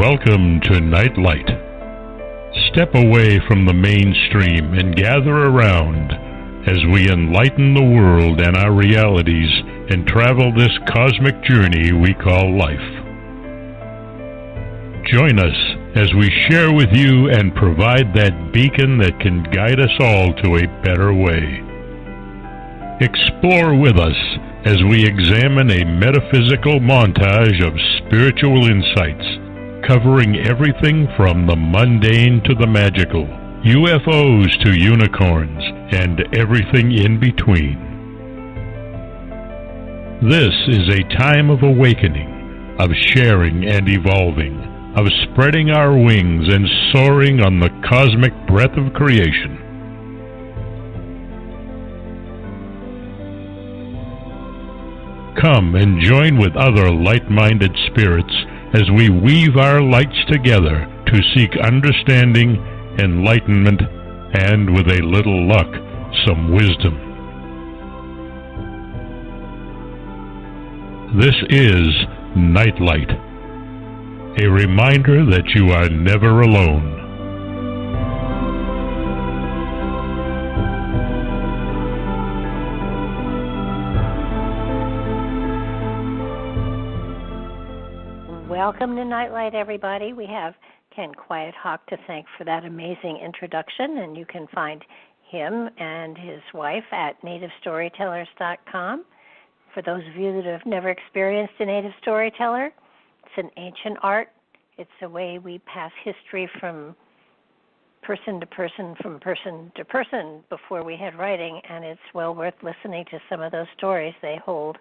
Welcome to Nightlight. Step away from the mainstream and gather around as we enlighten the world and our realities and travel this cosmic journey we call life. Join us as we share with you and provide that beacon that can guide us all to a better way. Explore with us as we examine a metaphysical montage of spiritual insights, covering everything from the mundane to the magical, UFOs to unicorns, and everything in between. This is a time of awakening, of sharing and evolving, of spreading our wings and soaring on the cosmic breath of creation. Come and join with other light-minded spirits as we weave our lights together to seek understanding, enlightenment, and, with a little luck, some wisdom. This is Nightlight, a reminder that you are never alone. Welcome to Nightlight, everybody. We have Ken Quiet Hawk to thank for that amazing introduction, and you can find him and his wife at nativestorytellers.com. For those of you that have never experienced a native storyteller, it's an ancient art. It's a way we pass history from person to person, from person to person before we had writing, and it's well worth listening to some of those stories. They hold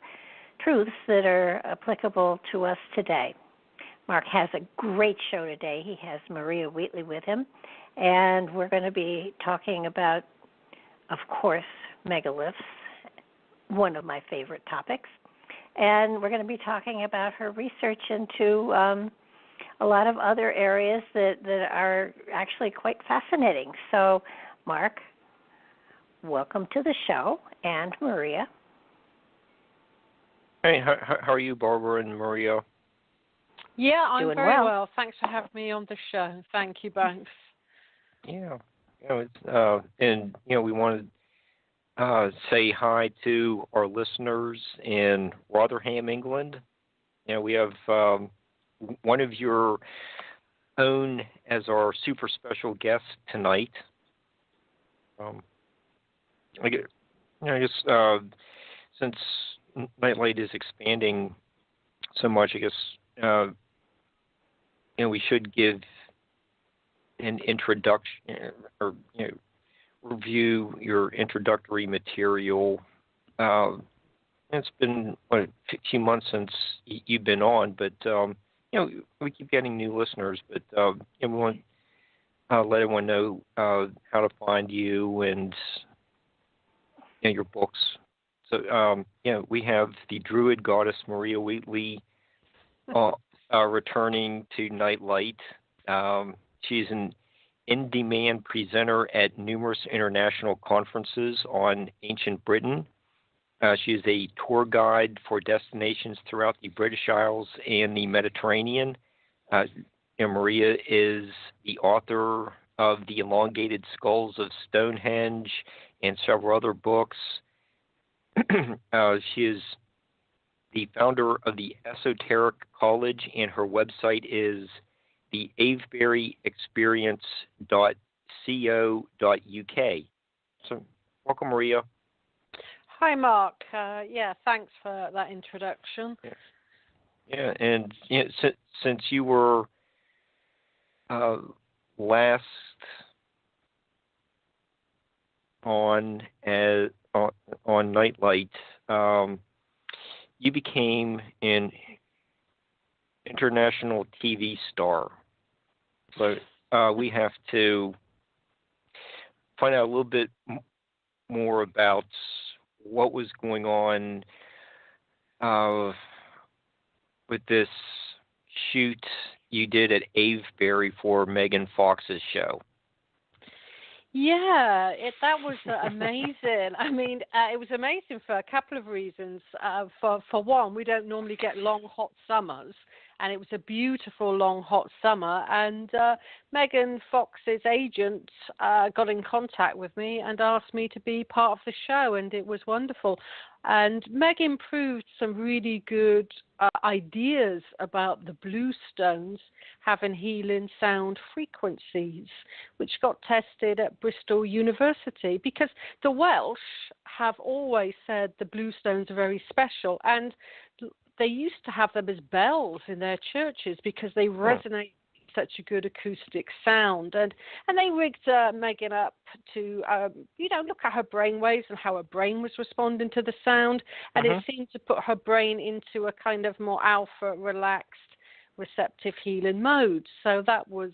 truths that are applicable to us today. Mark has a great show today. He has MARIA Wheatley with him, and we're going to be talking about, of course, megaliths, one of my favorite topics. And we're going to be talking about her research into a lot of other areas that are actually quite fascinating. So, Mark, welcome to the show, and Maria. Hey, how are you, Barbara and Maria? Yeah, I'm Doing very well. Thanks for having me on the show. Thank you both. Yeah, and we want to say hi to our listeners in Rotherham, England. We have one of your own as our super special guest tonight. Since Nightlight is expanding so much, I guess we should give an introduction or review your introductory material. It's been a few months since you've been on, but we keep getting new listeners. But we want to let everyone know how to find you and your books. So we have the Druid goddess Maria Wheatley returning to Nightlight. She's an in-demand presenter at numerous international conferences on ancient Britain. She is a tour guide for destinations throughout the British Isles and the Mediterranean. Maria is the author of The Elongated Skulls of Stonehenge and several other books. She is the founder of the Esoteric College, and her website is the aveburyexperience.co.uk. So, welcome, Maria. Hi, Mark. Thanks for that introduction. Yeah, and since you were last on Nightlight, you became an international TV star. So we have to find out a little bit more about what was going on with this shoot you did at Avebury for Megan Fox's show. Yeah, that was amazing. I mean, it was amazing for a couple of reasons. For one, we don't normally get long, hot summers, and it was a beautiful, long, hot summer. And Megan Fox's agent got in contact with me and asked me to be part of the show, and it was wonderful. And Meg improved some really good ideas about the bluestones having healing sound frequencies, which got tested at Bristol University, because the Welsh have always said the bluestones are very special, and they used to have them as bells in their churches because they resonate such a good acoustic sound. And they rigged Megan up to, look at her brain waves and how her brain was responding to the sound. And it seemed to put her brain into a kind of more alpha, relaxed, receptive healing mode. So that was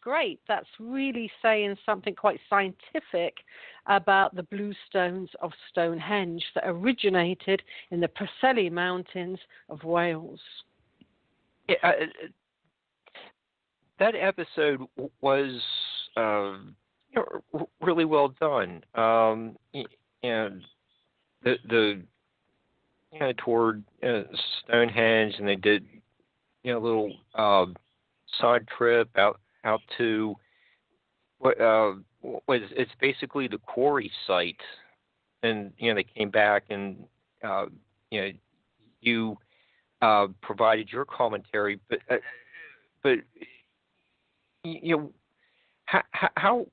great. That's really saying something quite scientific about the bluestones of Stonehenge that originated in the Preseli Mountains of Wales. Yeah, that episode was really well done, and the toward Stonehenge, and they did a little side trip out to what was it's basically the quarry site, and they came back and you provided your commentary, but how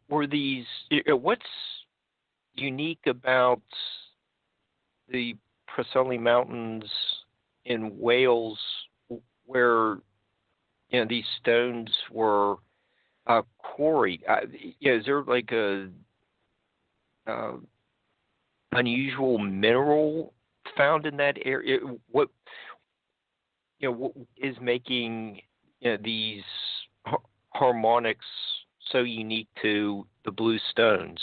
were these? What's unique about the Preseli Mountains in Wales, where these stones were quarried? Is there like a unusual mineral found in that area? What is making these harmonics so unique to the blue stones?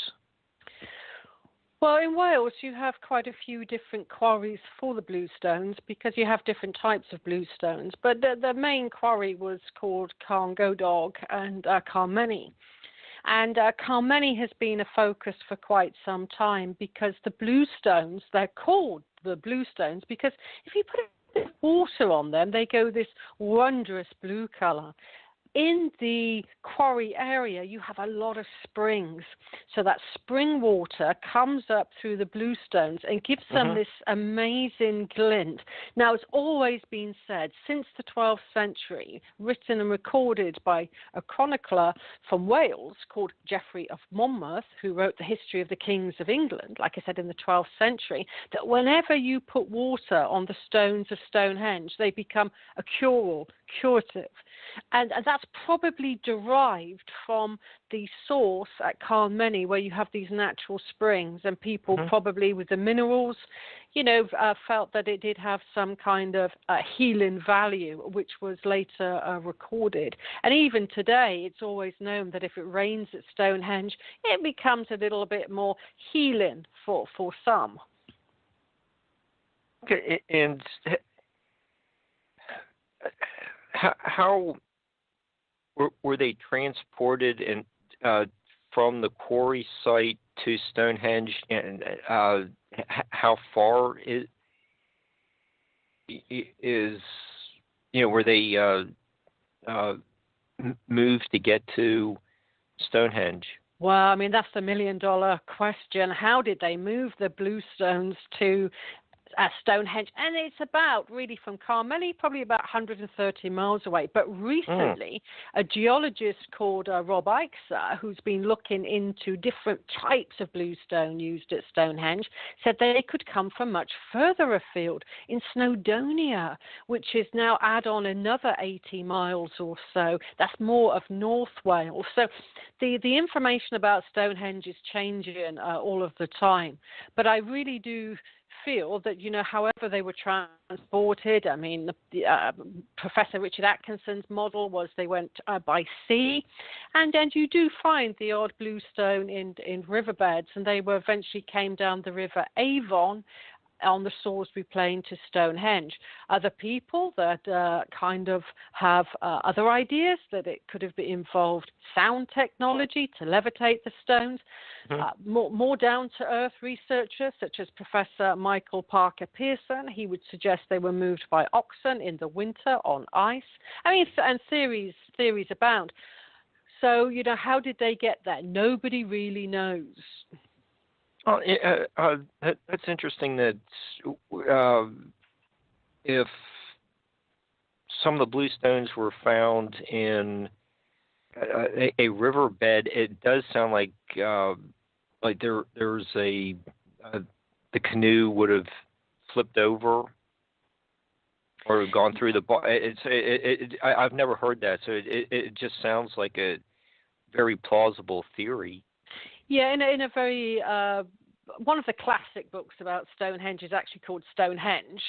Well, in Wales, you have quite a few different quarries for the bluestones because you have different types of bluestones. But the main quarry was called Carn Godog and Carnmenny. And Carnmenny has been a focus for quite some time because the bluestones, they're called the bluestones because if you put water on them, they go this wondrous blue color. In the quarry area, you have a lot of springs. So that spring water comes up through the bluestones and gives them this amazing glint. Now, it's always been said since the 12th century, written and recorded by a chronicler from Wales called Geoffrey of Monmouth, who wrote the history of the kings of England, like I said, in the 12th century, that whenever you put water on the stones of Stonehenge, they become a curative. And that's probably derived from the source at Carnmenny, where you have these natural springs, and people probably with the minerals, felt that it did have some kind of healing value, which was later recorded. And even today, it's always known that if it rains at Stonehenge, it becomes a little bit more healing for some. Okay, and how were they transported from the quarry site to Stonehenge, and how far were they moved to get to Stonehenge? Well, I mean, that's the $1 million question. How did they move the bluestones to Stonehenge? And it's about, really, from Carnmenny, probably about 130 miles away. But recently, a geologist called Rob Eichser, who's been looking into different types of bluestone used at Stonehenge, said they could come from much further afield in Snowdonia, which is now add on another 80 miles or so. That's more of North Wales. So the information about Stonehenge is changing all of the time. But I really do feel that, however they were transported, I mean, Professor Richard Atkinson's model was they went by sea, and you do find the odd bluestone in riverbeds, and they were eventually came down the river Avon on the Salisbury Plain to Stonehenge. Other people that kind of have other ideas that it could have involved sound technology to levitate the stones. More down-to-earth researchers, such as Professor Michael Parker Pearson, he would suggest they were moved by oxen in the winter on ice. I mean, and theories abound. So, how did they get there? Nobody really knows. That's interesting that if some of the blue stones were found in a riverbed, it does sound like there's the canoe would have flipped over or gone through the bar. I've never heard that, so it just sounds like a very plausible theory. Yeah, in a very one of the classic books about Stonehenge is actually called Stonehenge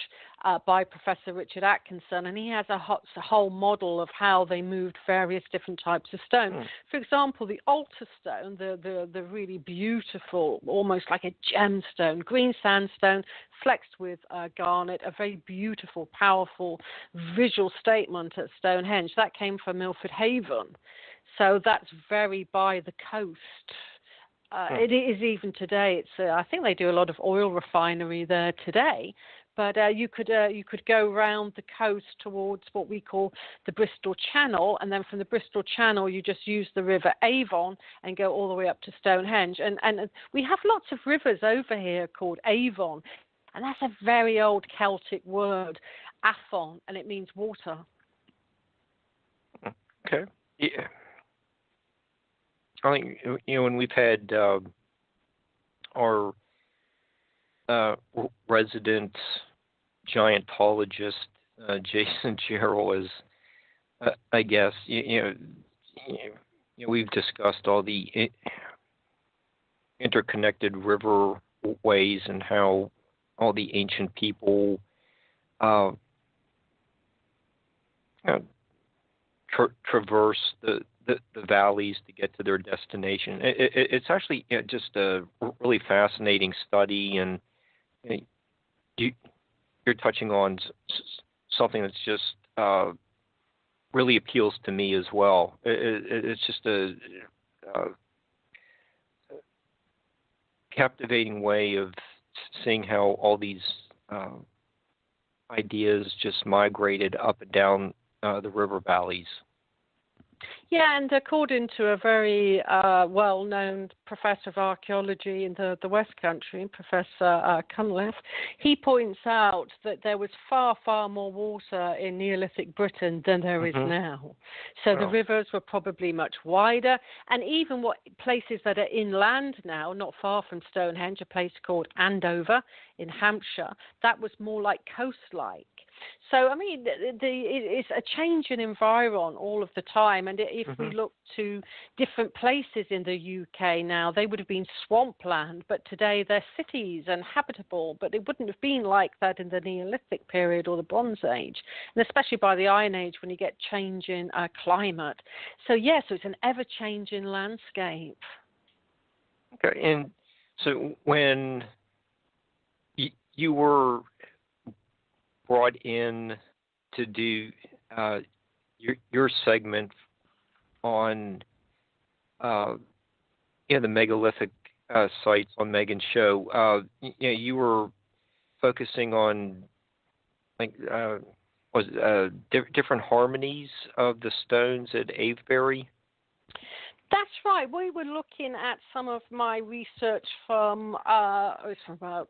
by Professor Richard Atkinson, and he has a whole model of how they moved various different types of stone. For example, the altar stone, the really beautiful, almost like a gemstone, green sandstone flexed with garnet, a very beautiful, powerful visual statement at Stonehenge. That came from Milford Haven. So that's very by the coast. It is even today. I think they do a lot of oil refinery there today. But you could go round the coast towards what we call the Bristol Channel, and then from the Bristol Channel you just use the River Avon and go all the way up to Stonehenge. And we have lots of rivers over here called Avon, and that's a very old Celtic word, aphon, and it means water. Okay. Yeah. I think, when we've had our resident giantologist, Jason Gerald, as I guess, we've discussed all the interconnected riverways and how all the ancient people traverse the valleys to get to their destination. It's actually just a really fascinating study, and you're touching on something that's just really appeals to me as well. It's just a captivating way of seeing how all these ideas just migrated up and down the river valleys. Yeah, and according to a very well-known professor of archaeology in the West Country, Professor Cunliffe, he points out that there was far, far more water in Neolithic Britain than there is now. So the rivers were probably much wider, and even places that are inland now, not far from Stonehenge, a place called Andover in Hampshire, that was more like coast-like. So, I mean, it's a change in environment all of the time. And if we look to different places in the UK now, they would have been swampland, but today they're cities and habitable. But it wouldn't have been like that in the Neolithic period or the Bronze Age, and especially by the Iron Age when you get change in climate. So, yes, so it's an ever-changing landscape. Okay, and so when you were brought in to do your segment on the megalithic sites on Megan's show, you were focusing on different harmonies of the stones at Avebury. That's right. We were looking at some of my research from about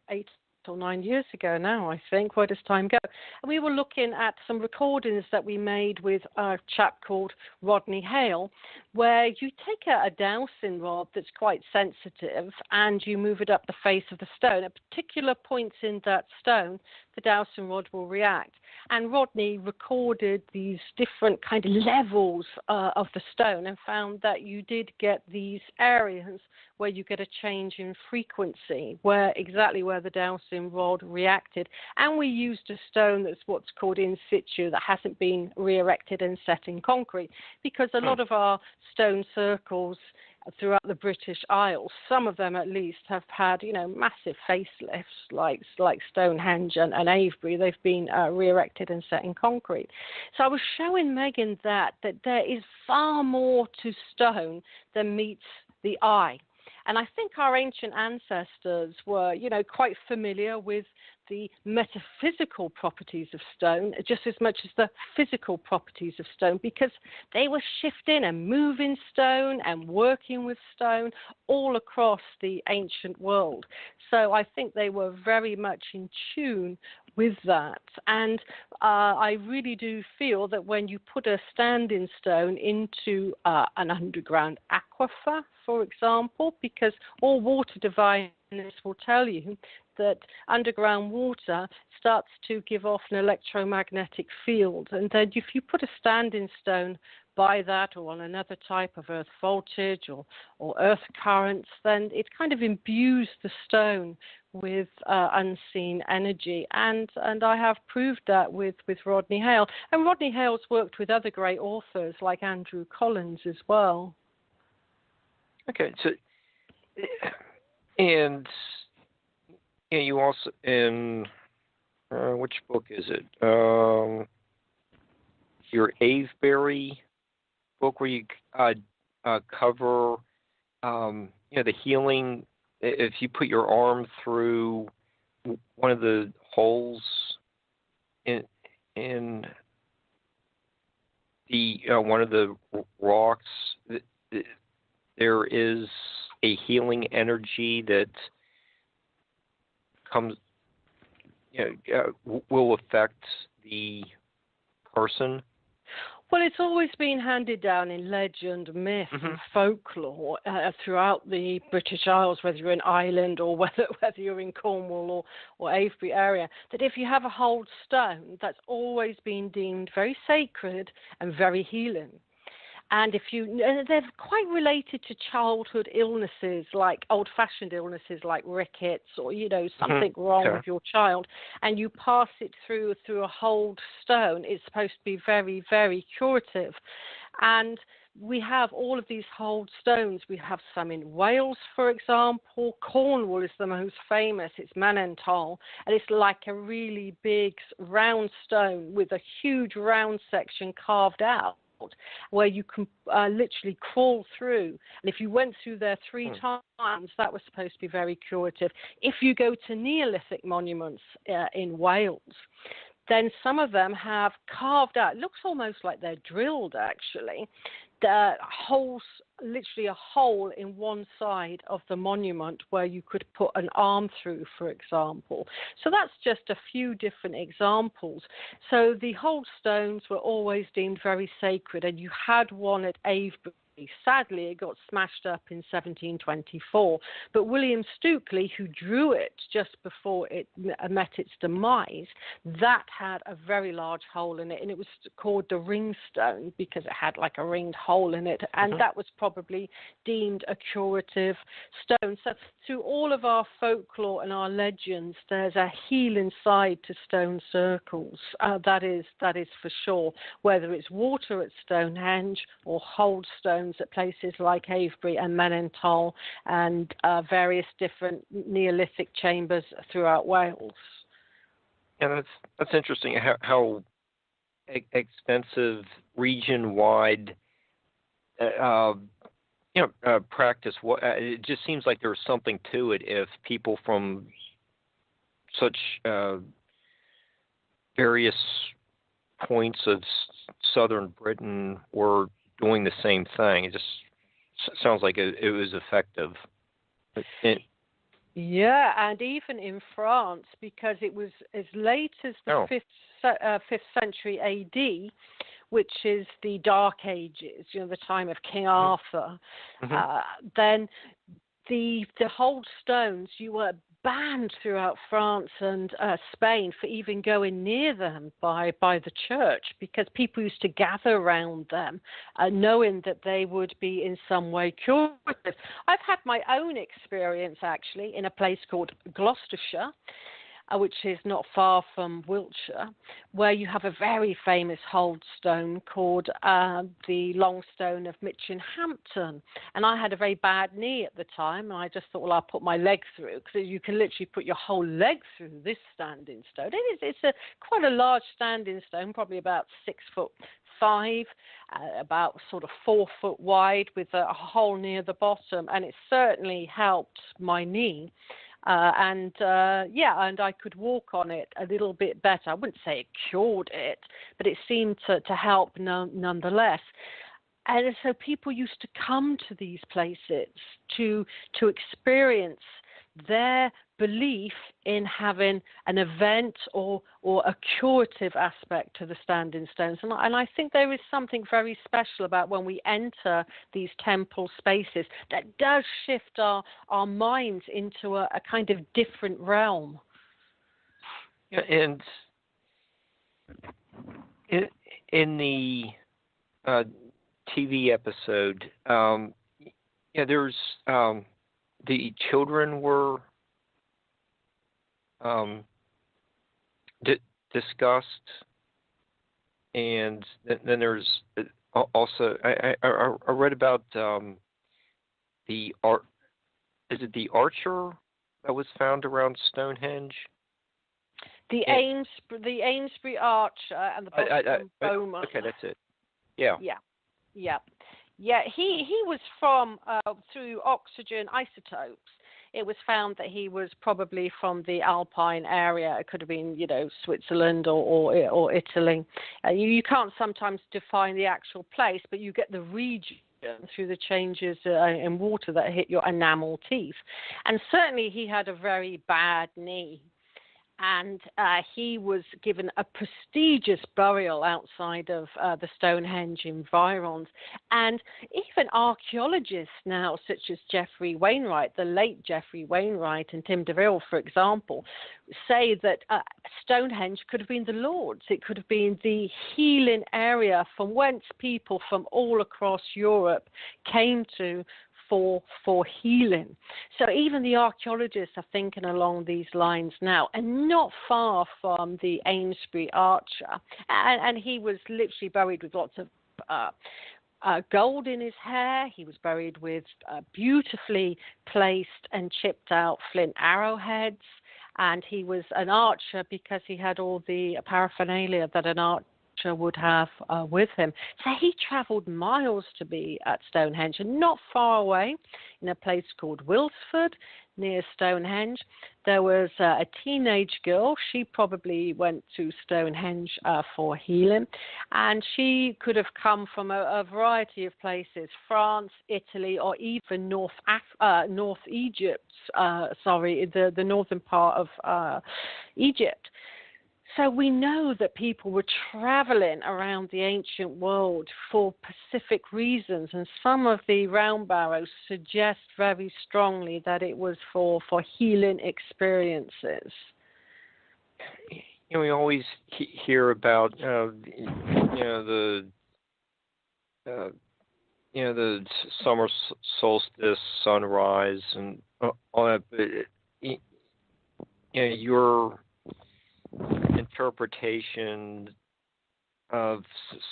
8 or 9 years ago now, I think. Where does time go? And we were looking at some recordings that we made with a chap called Rodney Hale, where you take a dowsing rod that's quite sensitive and you move it up the face of the stone. At particular points in that stone, the dowsing rod will react. And Rodney recorded these different kind of levels of the stone and found that you did get these areas where you get a change in frequency, where the dowsing rod reacted. And we used a stone that's what's called in situ, that hasn't been re-erected and set in concrete, because a lot of our stone circles throughout the British Isles. Some of them, at least, have had, massive facelifts, like Stonehenge and Avebury. They've been re-erected and set in concrete. So I was showing Megan that there is far more to stone than meets the eye. And I think our ancient ancestors were, quite familiar with the metaphysical properties of stone just as much as the physical properties of stone, because they were shifting and moving stone and working with stone all across the ancient world. So I think they were very much in tune with that. And I really do feel that when you put a standing stone into an underground aquifer, for example, because all water divinists will tell you that underground water starts to give off an electromagnetic field. And then if you put a standing stone by that or on another type of earth voltage or earth currents, then it kind of imbues the stone with unseen energy. And I have proved that with Rodney Hale. And Rodney Hale's worked with other great authors like Andrew Collins as well. Okay, so, and you also, in, which book is it? Your Avebury book, where you cover, the healing, if you put your arm through one of the holes in the one of the rocks, there is a healing energy that comes, will affect the person. Well, it's always been handed down in legend, myth, and folklore throughout the British Isles, whether you're in Ireland or whether you're in Cornwall or Avebury area, that if you have a hold stone, that's always been deemed very sacred and very healing. And they're quite related to childhood illnesses, like old-fashioned illnesses like rickets or, something wrong with your child. And you pass it through a hold stone. It's supposed to be very, very curative. And we have all of these hold stones. We have some in Wales, for example. Cornwall is the most famous. It's Manentol. And it's like a really big round stone with a huge round section carved out, where you can literally crawl through. And if you went through there 3 times, that was supposed to be very curative. If you go to Neolithic monuments in Wales, then some of them have carved out, it looks almost like they're drilled actually, the holes, literally a hole in one side of the monument where you could put an arm through, for example. So that's just a few different examples. So the hold stones were always deemed very sacred, and you had one at Avebury. Sadly, it got smashed up in 1724. But William Stukeley, who drew it just before it met its demise, that had a very large hole in it, and it was called the ring stone because it had like a ringed hole in it, and that was probably deemed a curative stone. So through all of our folklore and our legends, there's a healing side to stone circles. That is for sure. Whether it's water at Stonehenge or hold stones at places like Avebury and Manentol and various different Neolithic chambers throughout Wales. Yeah, that's interesting. How extensive region-wide practice. It just seems like there's something to it if people from such various points of southern Britain were doing the same thing. It just sounds like it was effective. Yeah, and even in France, because it was as late as the 5th century AD, which is the Dark Ages, the time of King Arthur, then the hold stones, you were banned throughout France and Spain for even going near them by the church, because people used to gather around them knowing that they would be in some way curative. I've had my own experience actually in a place called Gloucestershire, which is not far from Wiltshire, where you have a very famous hold stone called the Long Stone of Mitchinhampton. And I had a very bad knee at the time, and I just thought, well, I'll put my leg through, because you can literally put your whole leg through this standing stone. It's quite a large standing stone, probably about 6'5", about sort of 4 foot wide, with a hole near the bottom, and it certainly helped my knee. And I could walk on it a little bit better. I wouldn't say it cured it, but it seemed to help nonetheless. And so people used to come to these places to experience their belief in having an event or a curative aspect to the standing stones. And I think there is something very special about when we enter these temple spaces that does shift our minds into a kind of different realm. Yeah, and in the TV episode, there's the children were discussed, and then there's also I read about the archer that was found around Stonehenge. The Amesbury archer and the Boston bowman. Okay, that's it. Yeah. He was from through oxygen isotopes. It was found that he was probably from the Alpine area. It could have been, Switzerland or Italy. You can't sometimes define the actual place, but you get the region through the changes in water that hit your enamel teeth. And certainly he had a very bad knee. And he was given a prestigious burial outside of the Stonehenge environs. And even archaeologists now, such as Geoffrey Wainwright, the late Geoffrey Wainwright and Tim DeVille, for example, say that Stonehenge could have been the Lord's. It could have been the healing area from whence people from all across Europe came to for healing. So even the archaeologists are thinking along these lines now, and not far from the Amesbury archer. And he was literally buried with lots of gold in his hair. He was buried with beautifully placed and chipped out flint arrowheads. And he was an archer because he had all the paraphernalia that an archer would have with him. So he travelled miles to be at Stonehenge, and not far away, in a place called Wilsford, near Stonehenge, there was a teenage girl. She probably went to Stonehenge for healing, and she could have come from a variety of places, France, Italy, or even North Egypt, the northern part of Egypt. So we know that people were traveling around the ancient world for specific reasons, and some of the round barrows suggest very strongly that it was for healing experiences. We always hear about the summer solstice, sunrise, and all that. But your interpretation of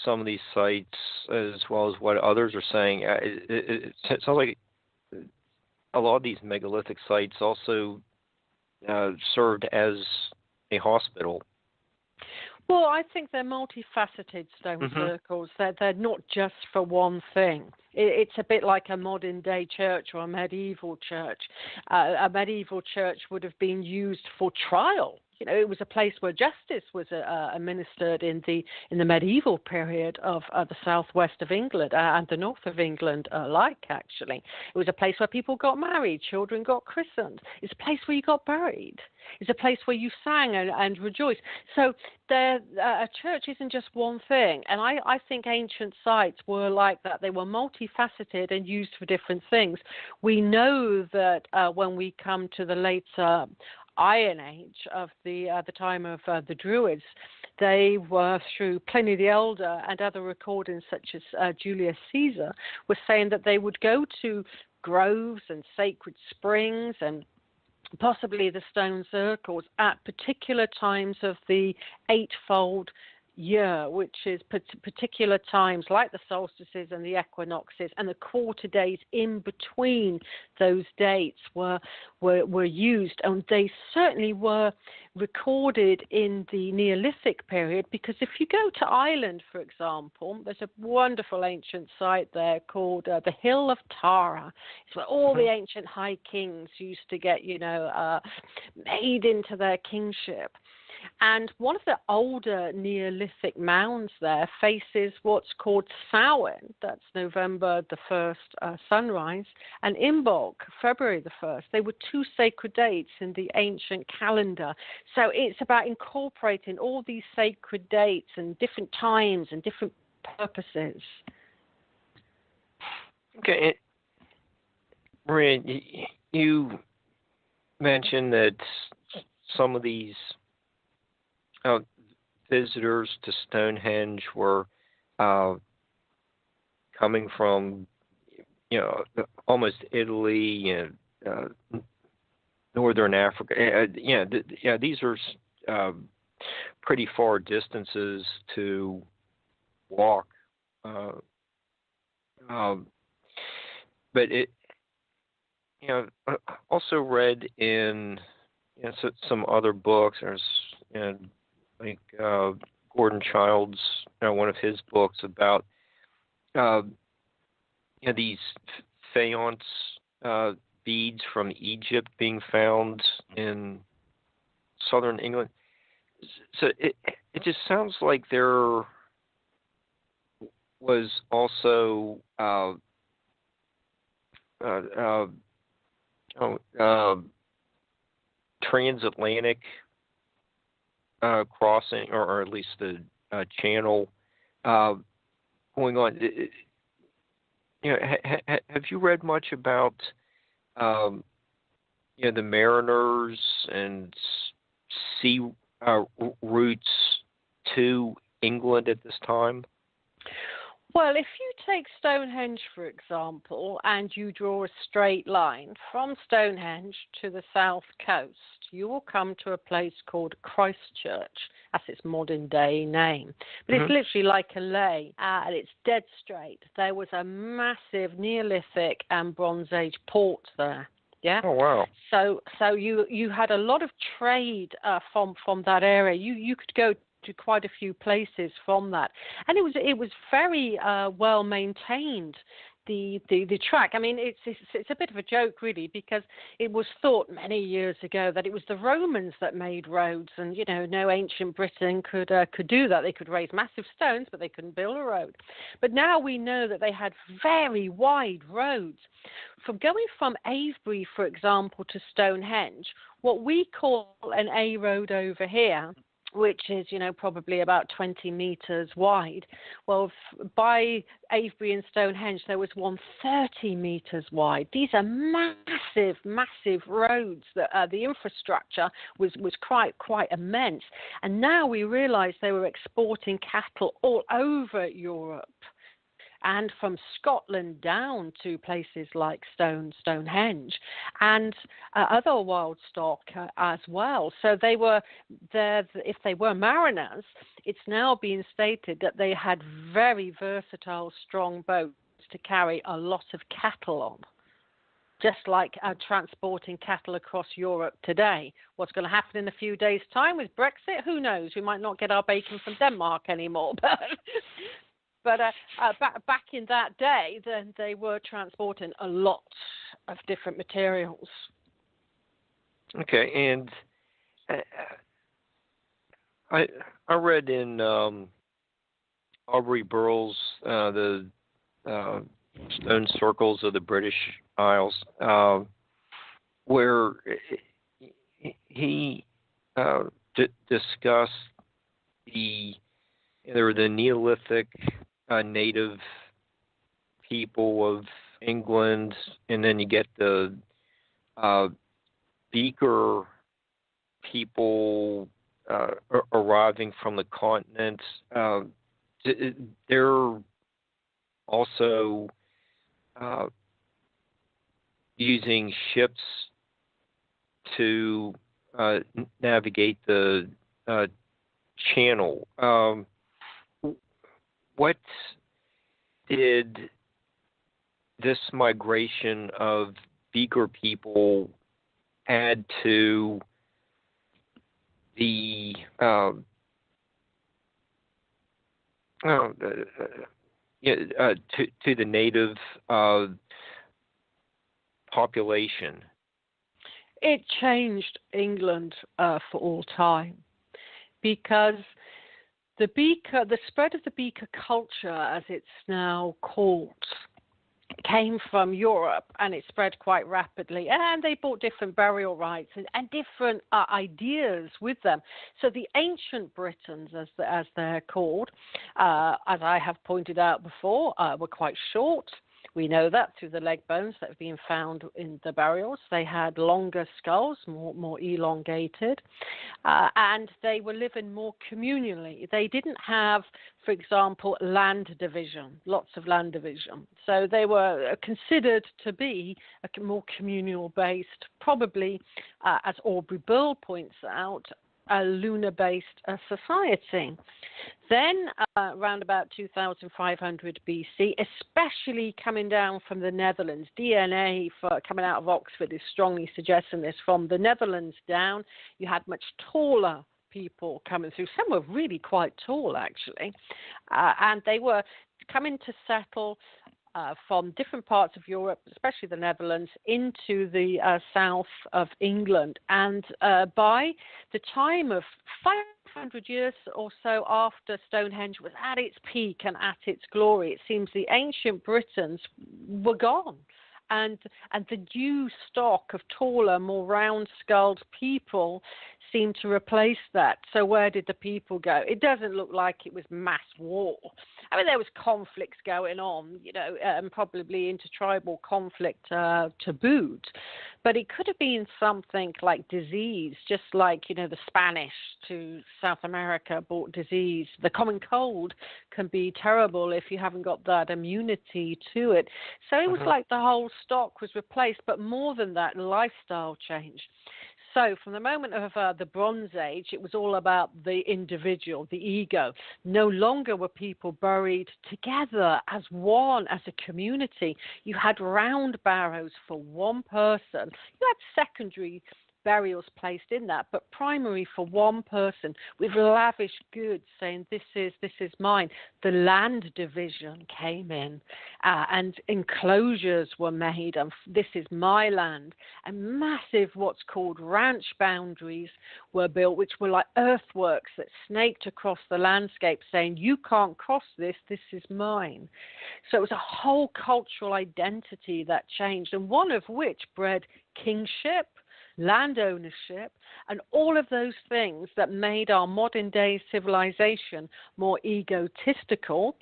some of these sites, as well as what others are saying, it sounds like a lot of these megalithic sites also served as a hospital. Well, I think they're multifaceted stone circles. They're not just for one thing. It's a bit like a modern-day church or a medieval church. A medieval church would have been used for trial. It was a place where justice was administered in the medieval period of the southwest of England and the north of England alike, actually. It was a place where people got married, children got christened. It's a place where you got buried. It's a place where you sang and rejoiced. So a church isn't just one thing. And I think ancient sites were like that. They were multifaceted and used for different things. We know that when we come to the later Iron Age of the time of the Druids, they were, through Pliny the Elder and other recordings such as Julius Caesar, were saying that they would go to groves and sacred springs and possibly the stone circles at particular times of the eightfold year, which is particular times like the solstices and the equinoxes, and the quarter days in between those dates were used, and they certainly were recorded in the Neolithic period, because if you go to Ireland, for example, there's a wonderful ancient site there called the Hill of Tara. It's where all the ancient high kings used to get, made into their kingship. And one of the older Neolithic mounds there faces what's called Samhain, that's November the 1st sunrise, and Imbolc, February the 1st. They were two sacred dates in the ancient calendar. So it's about incorporating all these sacred dates and different times and different purposes. Okay. Maria, you mentioned that some of these visitors to Stonehenge were coming from, almost Italy and northern Africa. These are pretty far distances to walk. But it, I also read in some other books. There's like Gordon Childe's, one of his books about these faience beads from Egypt being found in southern England. So it just sounds like there was also transatlantic crossing, or at least the channel going on. Have you read much about the mariners and sea routes to England at this time? Well, if you take Stonehenge, for example, and you draw a straight line from Stonehenge to the south coast, you will come to a place called Christchurch. That's its modern day name. But it's literally like a lay, and it's dead straight. There was a massive Neolithic and Bronze Age port there. Yeah. Oh wow. So you had a lot of trade from that area. You could go to quite a few places from that, and it was very well maintained. The track. I mean, it's a bit of a joke, really, because it was thought many years ago that it was the Romans that made roads, and no ancient Britain could do that. They could raise massive stones, but they couldn't build a road. But now we know that they had very wide roads. From going from Avebury, for example, to Stonehenge, what we call an A road over here, which is, probably about 20 meters wide. Well, by Avebury and Stonehenge, there was one 30 meters wide. These are massive, massive roads. That the infrastructure was quite immense. And now we realize they were exporting cattle all over Europe, and from Scotland down to places like Stonehenge, and other wild stock as well. So they were there. If they were mariners, it's now being stated that they had very versatile, strong boats to carry a lot of cattle on. Just like transporting cattle across Europe today. What's going to happen in a few days' time with Brexit? Who knows? We might not get our bacon from Denmark anymore. But back in that day, then they were transporting a lot of different materials. Okay, and I read in Aubrey Burl's the Stone Circles of the British Isles, where he discussed there were the Neolithic native people of England, and then you get the Beaker people arriving from the continent. They're also using ships to navigate the channel. What did this migration of Beaker people add to the to the native population? It changed England for all time, because the spread of the Beaker culture, as it's now called, came from Europe, and it spread quite rapidly. And they brought different burial rites and different ideas with them. So the ancient Britons, as they're called, as I have pointed out before, were quite short. We know that through the leg bones that have been found in the burials. They had longer skulls, more elongated, and they were living more communally. They didn't have, for example, land division, lots of land division. So they were considered to be a more communal based, probably, as Aubrey Burl points out, a lunar-based society. Then, around about 2500 BC, especially coming down from the Netherlands, DNA coming out of Oxford is strongly suggesting this. From the Netherlands down, you had much taller people coming through. Some were really quite tall, actually, and they were coming to settle from different parts of Europe, especially the Netherlands, into the south of England. And by the time of 500 years or so after Stonehenge was at its peak and at its glory, it seems the ancient Britons were gone. And the new stock of taller, more round-skulled people seemed to replace that. So where did the people go? It doesn't look like it was mass war. I mean, there was conflicts going on, and probably intertribal conflict to boot. But it could have been something like disease, just like, the Spanish to South America brought disease. The common cold can be terrible if you haven't got that immunity to it. So it was like the whole stock was replaced, but more than that, lifestyle change. So from the moment of the Bronze Age, it was all about the individual, the ego. No longer were people buried together as one, as a community. You had round barrows for one person. You had secondary burials placed in that, but primary for one person with lavish goods, saying this is mine. The land division came in, and enclosures were made, and this is my land. And massive what's called ranch boundaries were built, which were like earthworks that snaked across the landscape, saying you can't cross this is mine. So it was a whole cultural identity that changed, and one of which bred kingship, land ownership, and all of those things that made our modern day civilization more egotistical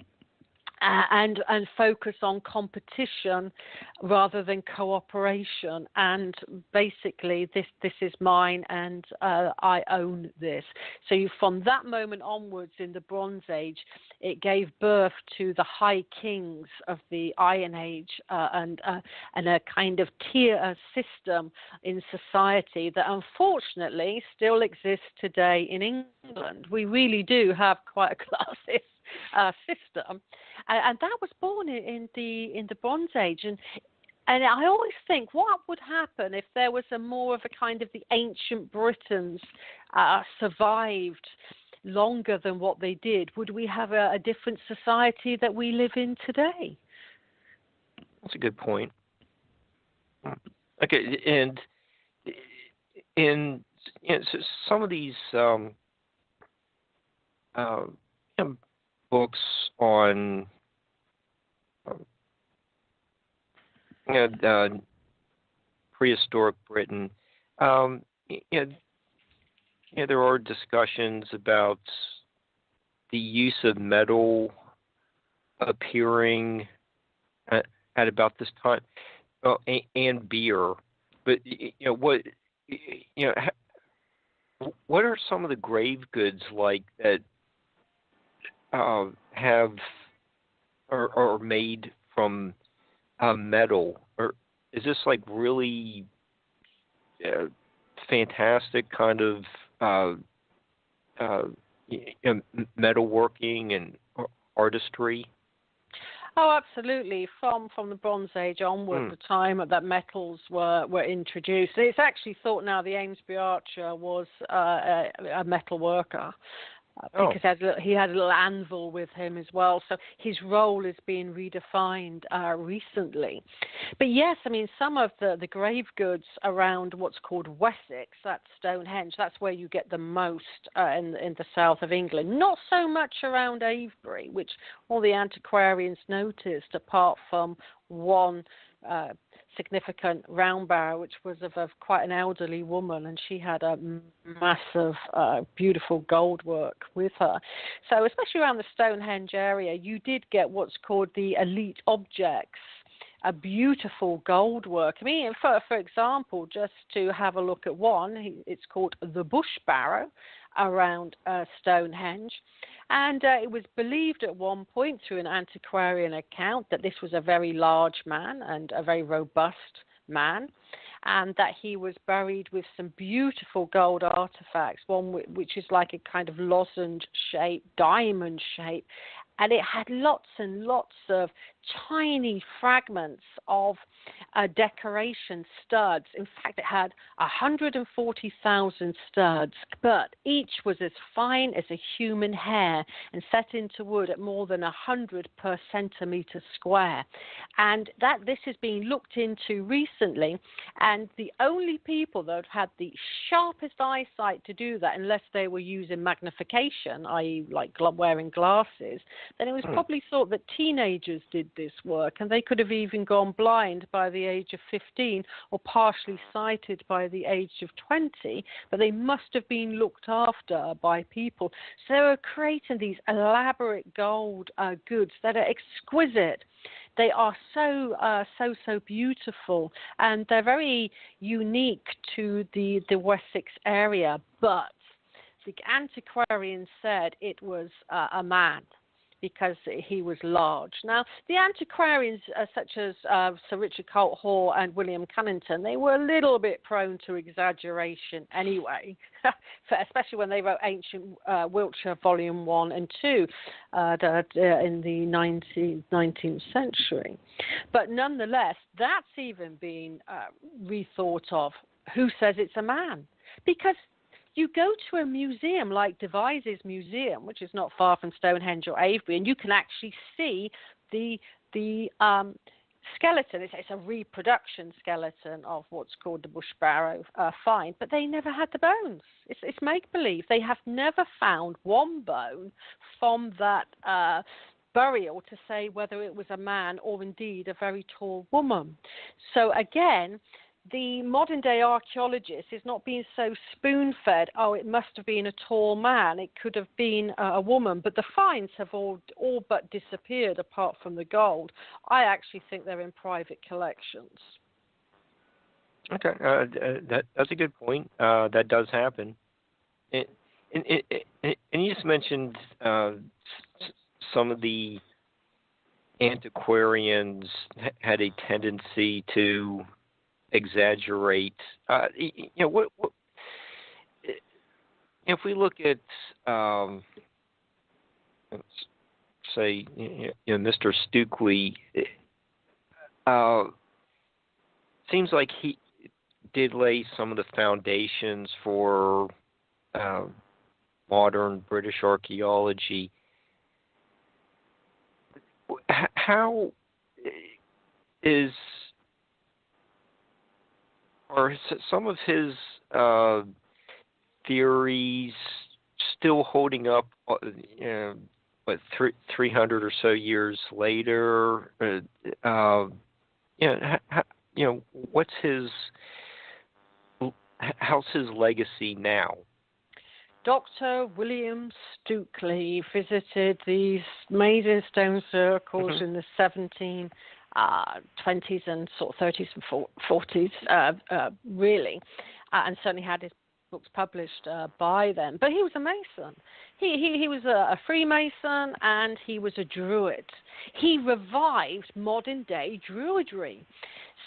and focus on competition rather than cooperation. And basically, this is mine, and I own this. So from that moment onwards in the Bronze Age, it gave birth to the high kings of the Iron Age, and a kind of tier system in society that unfortunately still exists today in England. We really do have quite a classist system, and that was born in the Bronze Age. And I always think, what would happen if there was more of a kind of the ancient Britons survived longer than what they did? Would we have a different society that we live in today? That's a good point. Okay, and so some of these books on prehistoric Britain, there are discussions about the use of metal appearing at about this time, and beer. But what are some of the grave goods like that are made from metal? Or is this like really fantastic kind of metalworking and artistry? Oh, absolutely. From the Bronze Age onward, the time that metals were introduced. It's actually thought now the Amesbury Archer was a metal worker. Because he had a little anvil with him as well. So his role is being redefined recently. But yes, I mean, some of the grave goods around what's called Wessex, that's Stonehenge, that's where you get the most in the south of England. Not so much around Avebury, which all the antiquarians noticed, apart from one significant round barrow, which was of quite an elderly woman, and she had a massive, beautiful gold work with her. So especially around the Stonehenge area, you did get what's called the elite objects, a beautiful gold work. I mean, for example, just to have a look at one, it's called the Bush Barrow around Stonehenge. And it was believed at one point through an antiquarian account that this was a very large man and a very robust man, and that he was buried with some beautiful gold artifacts, one which is like a kind of lozenge shape, diamond shape, and it had lots and lots of tiny fragments of decoration studs. In fact, it had 140,000 studs, but each was as fine as a human hair and set into wood at more than 100 per centimetre square. And this has been looked into recently, and the only people that have had the sharpest eyesight to do that, unless they were using magnification, i.e. like wearing glasses, then it was probably thought that teenagers did this work, and they could have even gone blind by the age of 15 or partially sighted by the age of 20, but they must have been looked after by people. So they were creating these elaborate gold goods that are exquisite. They are so beautiful, and they're very unique to the Wessex area, but the antiquarian said it was a man, because he was large. Now, the antiquarians, such as Sir Richard Colt Hoare and William Cunnington, they were a little bit prone to exaggeration anyway, especially when they wrote Ancient Wiltshire Volume 1 and 2 in the 19th century. But nonetheless, that's even been rethought of. Who says it's a man? Because you go to a museum like Devizes Museum, which is not far from Stonehenge or Avebury, and you can actually see the skeleton. It's a reproduction skeleton of what's called the Bush Barrow find, but they never had the bones. It's make-believe. They have never found one bone from that burial to say whether it was a man or indeed a very tall woman. So again, the modern-day archaeologist is not being so spoon-fed, oh, it must have been a tall man, it could have been a woman, but the finds have all but disappeared apart from the gold. I actually think they're in private collections. Okay, that's a good point. That does happen. And you just mentioned some of the antiquarians had a tendency to exaggerate. What if we look at, say, Mr. Stukely? Seems like he did lay some of the foundations for modern British archaeology. How are some of his theories still holding up? 300 or so years later. What's how's his legacy now? Dr. William Stukely visited these amazing stone circles in the 1720s and sort of 30s and 40s, really, and certainly had his books published by them. But he was a Mason. He was a Freemason, and he was a Druid. He revived modern-day Druidry.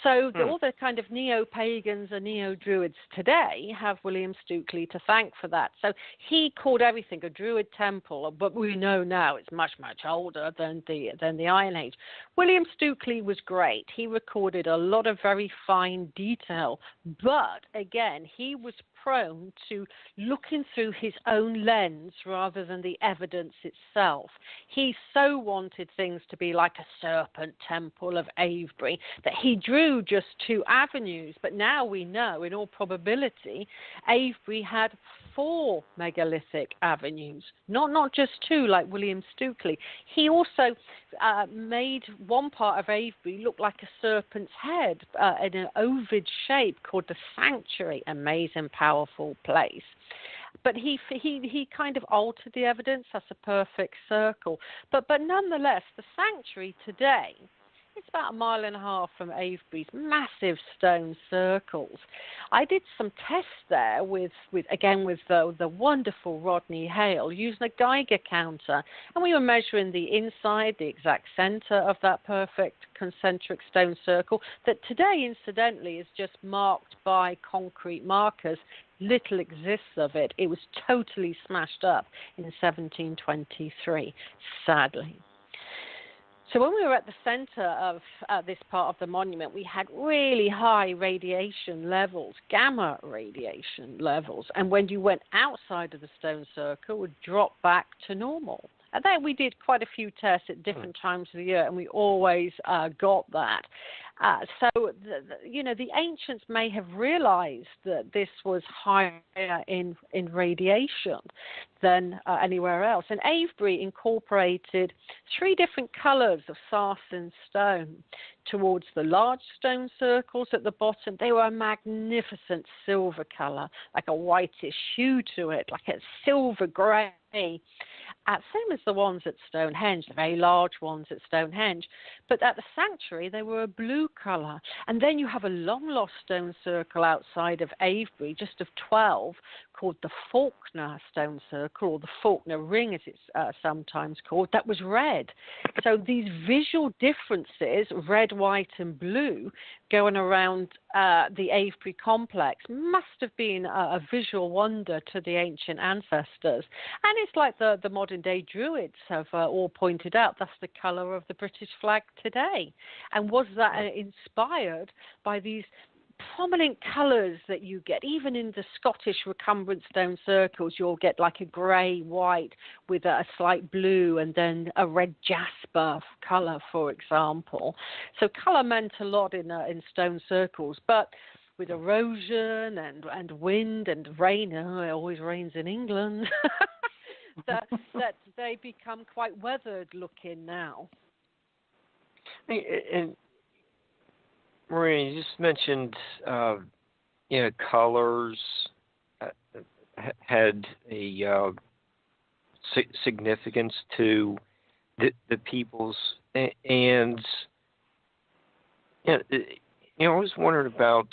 So all the kind of neo-pagans and neo-druids today have William Stukeley to thank for that. So he called everything a druid temple, but we know now it's much, much older than the Iron Age. William Stukeley was great. He recorded a lot of very fine detail, but again, he was prone to looking through his own lens rather than the evidence itself. He so wanted things to be like a serpent temple of Avebury that he drew just 2 avenues. But now we know, in all probability, Avebury had 4 megalithic avenues, not just 2 like William Stukeley. He also made one part of Avebury look like a serpent's head in an ovid shape called the Sanctuary. Amazing, powerful place. But he kind of altered the evidence. That's a perfect circle. But nonetheless, the Sanctuary today, it's about 1.5 miles from Avebury's massive stone circles. I did some tests there with the wonderful Rodney Hale using a Geiger counter, and we were measuring the inside, the exact center of that perfect concentric stone circle that today, incidentally, is just marked by concrete markers. Little exists of it. It was totally smashed up in 1723, sadly. So when we were at the center of this part of the monument, we had really high radiation levels, gamma radiation levels. And when you went outside of the stone circle, it would drop back to normal. And then we did quite a few tests at different times of the year, and we always got that. So the ancients may have realized that this was higher in radiation than anywhere else. And Avebury incorporated 3 different colors of sarsen stone towards the large stone circles at the bottom. They were a magnificent silver color, like a whitish hue to it, like a silver gray. Same as the ones at Stonehenge, the very large ones at Stonehenge. But at the Sanctuary, they were a blue colour. And then you have a long-lost stone circle outside of Avebury, just of 12, called the Faulkner stone circle, or the Faulkner ring, as it's sometimes called, that was red. So these visual differences, red, white, and blue, going around the Avebury complex must have been a visual wonder to the ancient ancestors. And it's like the modern-day Druids have all pointed out, that's the colour of the British flag today. And was that inspired by these prominent colours that you get? Even in the Scottish recumbent stone circles, you'll get like a grey, white with a slight blue and then a red jasper colour, for example. So colour meant a lot in stone circles, but with erosion and wind and rain, it always rains in England, that they become quite weathered looking now. And Maria, you just mentioned, colors had a significance to the peoples, and I was wondering about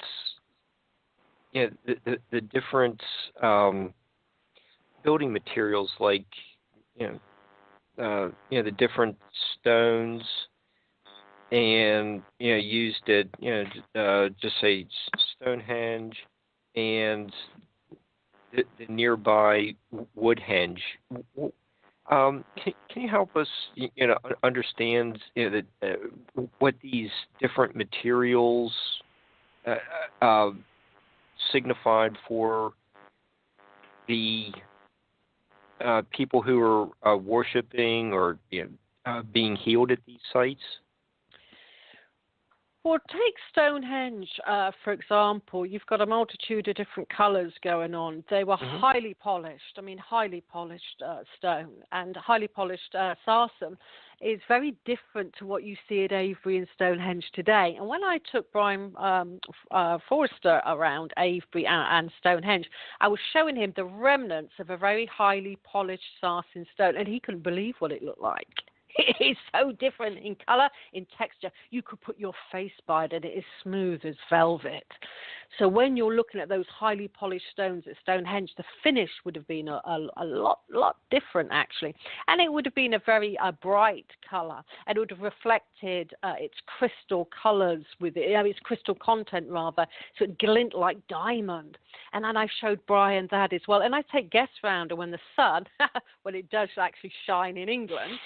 the different building materials, like the different stones. And used at just say Stonehenge and the nearby Woodhenge. Can you help us understand what these different materials signified for the people who are worshiping or being healed at these sites? Well, take Stonehenge, for example. You've got a multitude of different colours going on. They were highly polished stone, and highly polished sarsen is very different to what you see at Avebury and Stonehenge today. And when I took Brian Forrester around Avebury and Stonehenge, I was showing him the remnants of a very highly polished sarsen stone, and he couldn't believe what it looked like. It is so different in colour, in texture. You could put your face by it and it is smooth as velvet. So when you're looking at those highly polished stones at Stonehenge, the finish would have been a lot different, actually. And it would have been a very bright color. And it would have reflected its crystal colors with it, its crystal content, rather. So it glint like diamond. And then I showed Brian that as well. And I take guests round, and when the sun, when it does actually shine in England,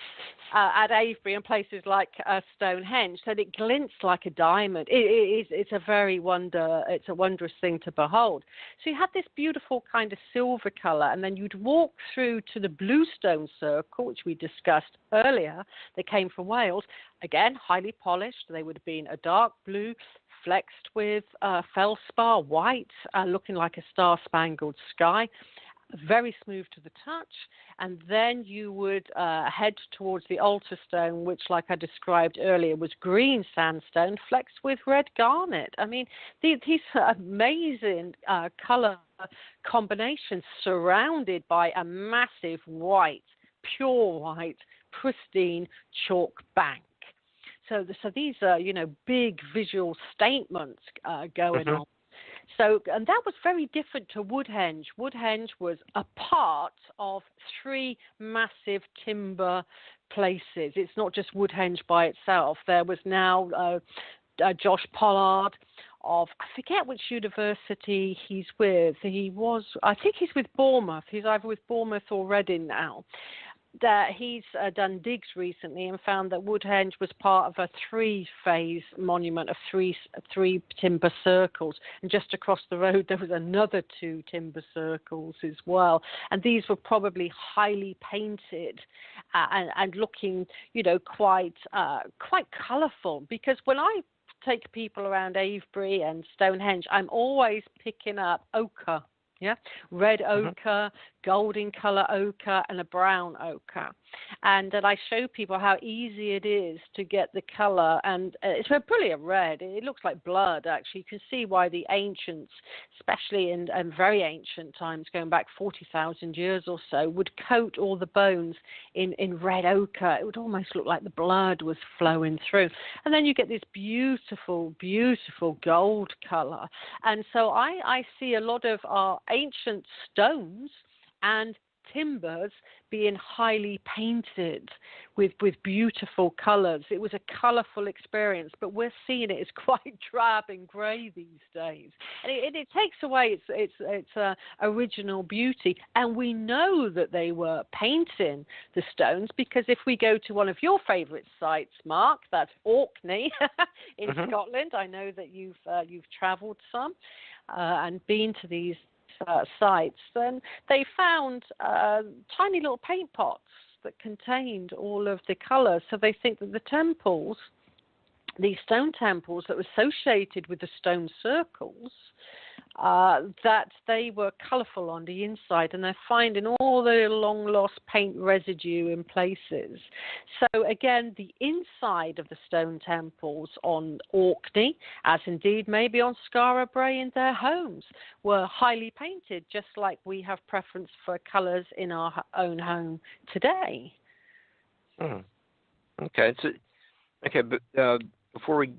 at Avebury and places like Stonehenge, so that it glints like a diamond. It's a wondrous thing to behold. So you had this beautiful kind of silver color, and then you'd walk through to the bluestone circle, which we discussed earlier. They came from Wales. Again, highly polished. They would have been a dark blue, flexed with feldspar white, looking like a star-spangled sky. Very smooth to the touch, and then you would head towards the altar stone, which, like I described earlier, was green sandstone flexed with red garnet. I mean, these amazing color combinations surrounded by a massive white, pure white, pristine chalk bank. So these are, big visual statements going on. So, and that was very different to Woodhenge. Woodhenge was a part of 3 massive timber places. It's not just Woodhenge by itself. There was now Josh Pollard of, I forget which university he's with. I think he's with Bournemouth. He's either with Bournemouth or Reading now. That he's done digs recently and found that Woodhenge was part of a 3-phase monument of three timber circles, and just across the road there was another 2 timber circles as well, and these were probably highly painted and looking, quite colourful, because when I take people around Avebury and Stonehenge, I'm always picking up ochre. Yeah, red ochre, golden color ochre, and a brown ochre. And then I show people how easy it is to get the color, and it's a brilliant red. It looks like blood, actually. You can see why the ancients, especially in very ancient times, going back 40,000 years or so, would coat all the bones in red ochre. It would almost look like the blood was flowing through. And then you get this beautiful, beautiful gold color. And so I see a lot of our ancient stones and timbers being highly painted with beautiful colors. It was a colorful experience, but we're seeing it as quite drab and gray these days. And it takes away its original beauty. And we know that they were painting the stones, because if we go to one of your favorite sites, Mark, that's Orkney in Scotland. I know that you've traveled some and been to these sites, then they found tiny little paint pots that contained all of the colors. So they think that the temples, these stone temples that were associated with the stone circles, that they were colorful on the inside, and they're finding all the long lost paint residue in places. So again, the inside of the stone temples on Orkney, as indeed maybe on Skara Brae in their homes, were highly painted, just like we have preference for colors in our own home today. Okay, so but before we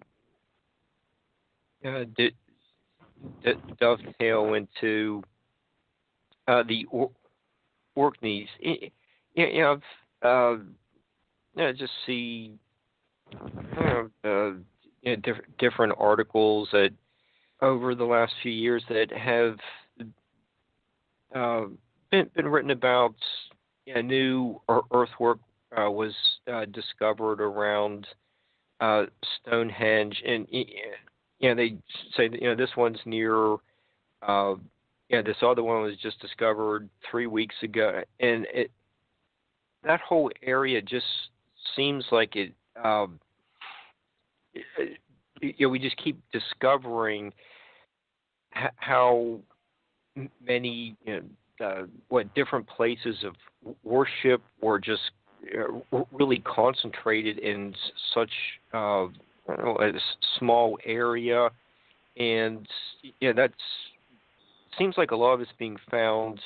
dovetail into the Orkneys, I've just see different articles that over the last few years that have been written about. New earthwork was discovered around Stonehenge, and they say that, this one's near. This other one was just discovered 3 weeks ago, and that whole area just seems like it. We just keep discovering how many different places of worship were just really concentrated in such a small area, and that seems like a lot of it's being found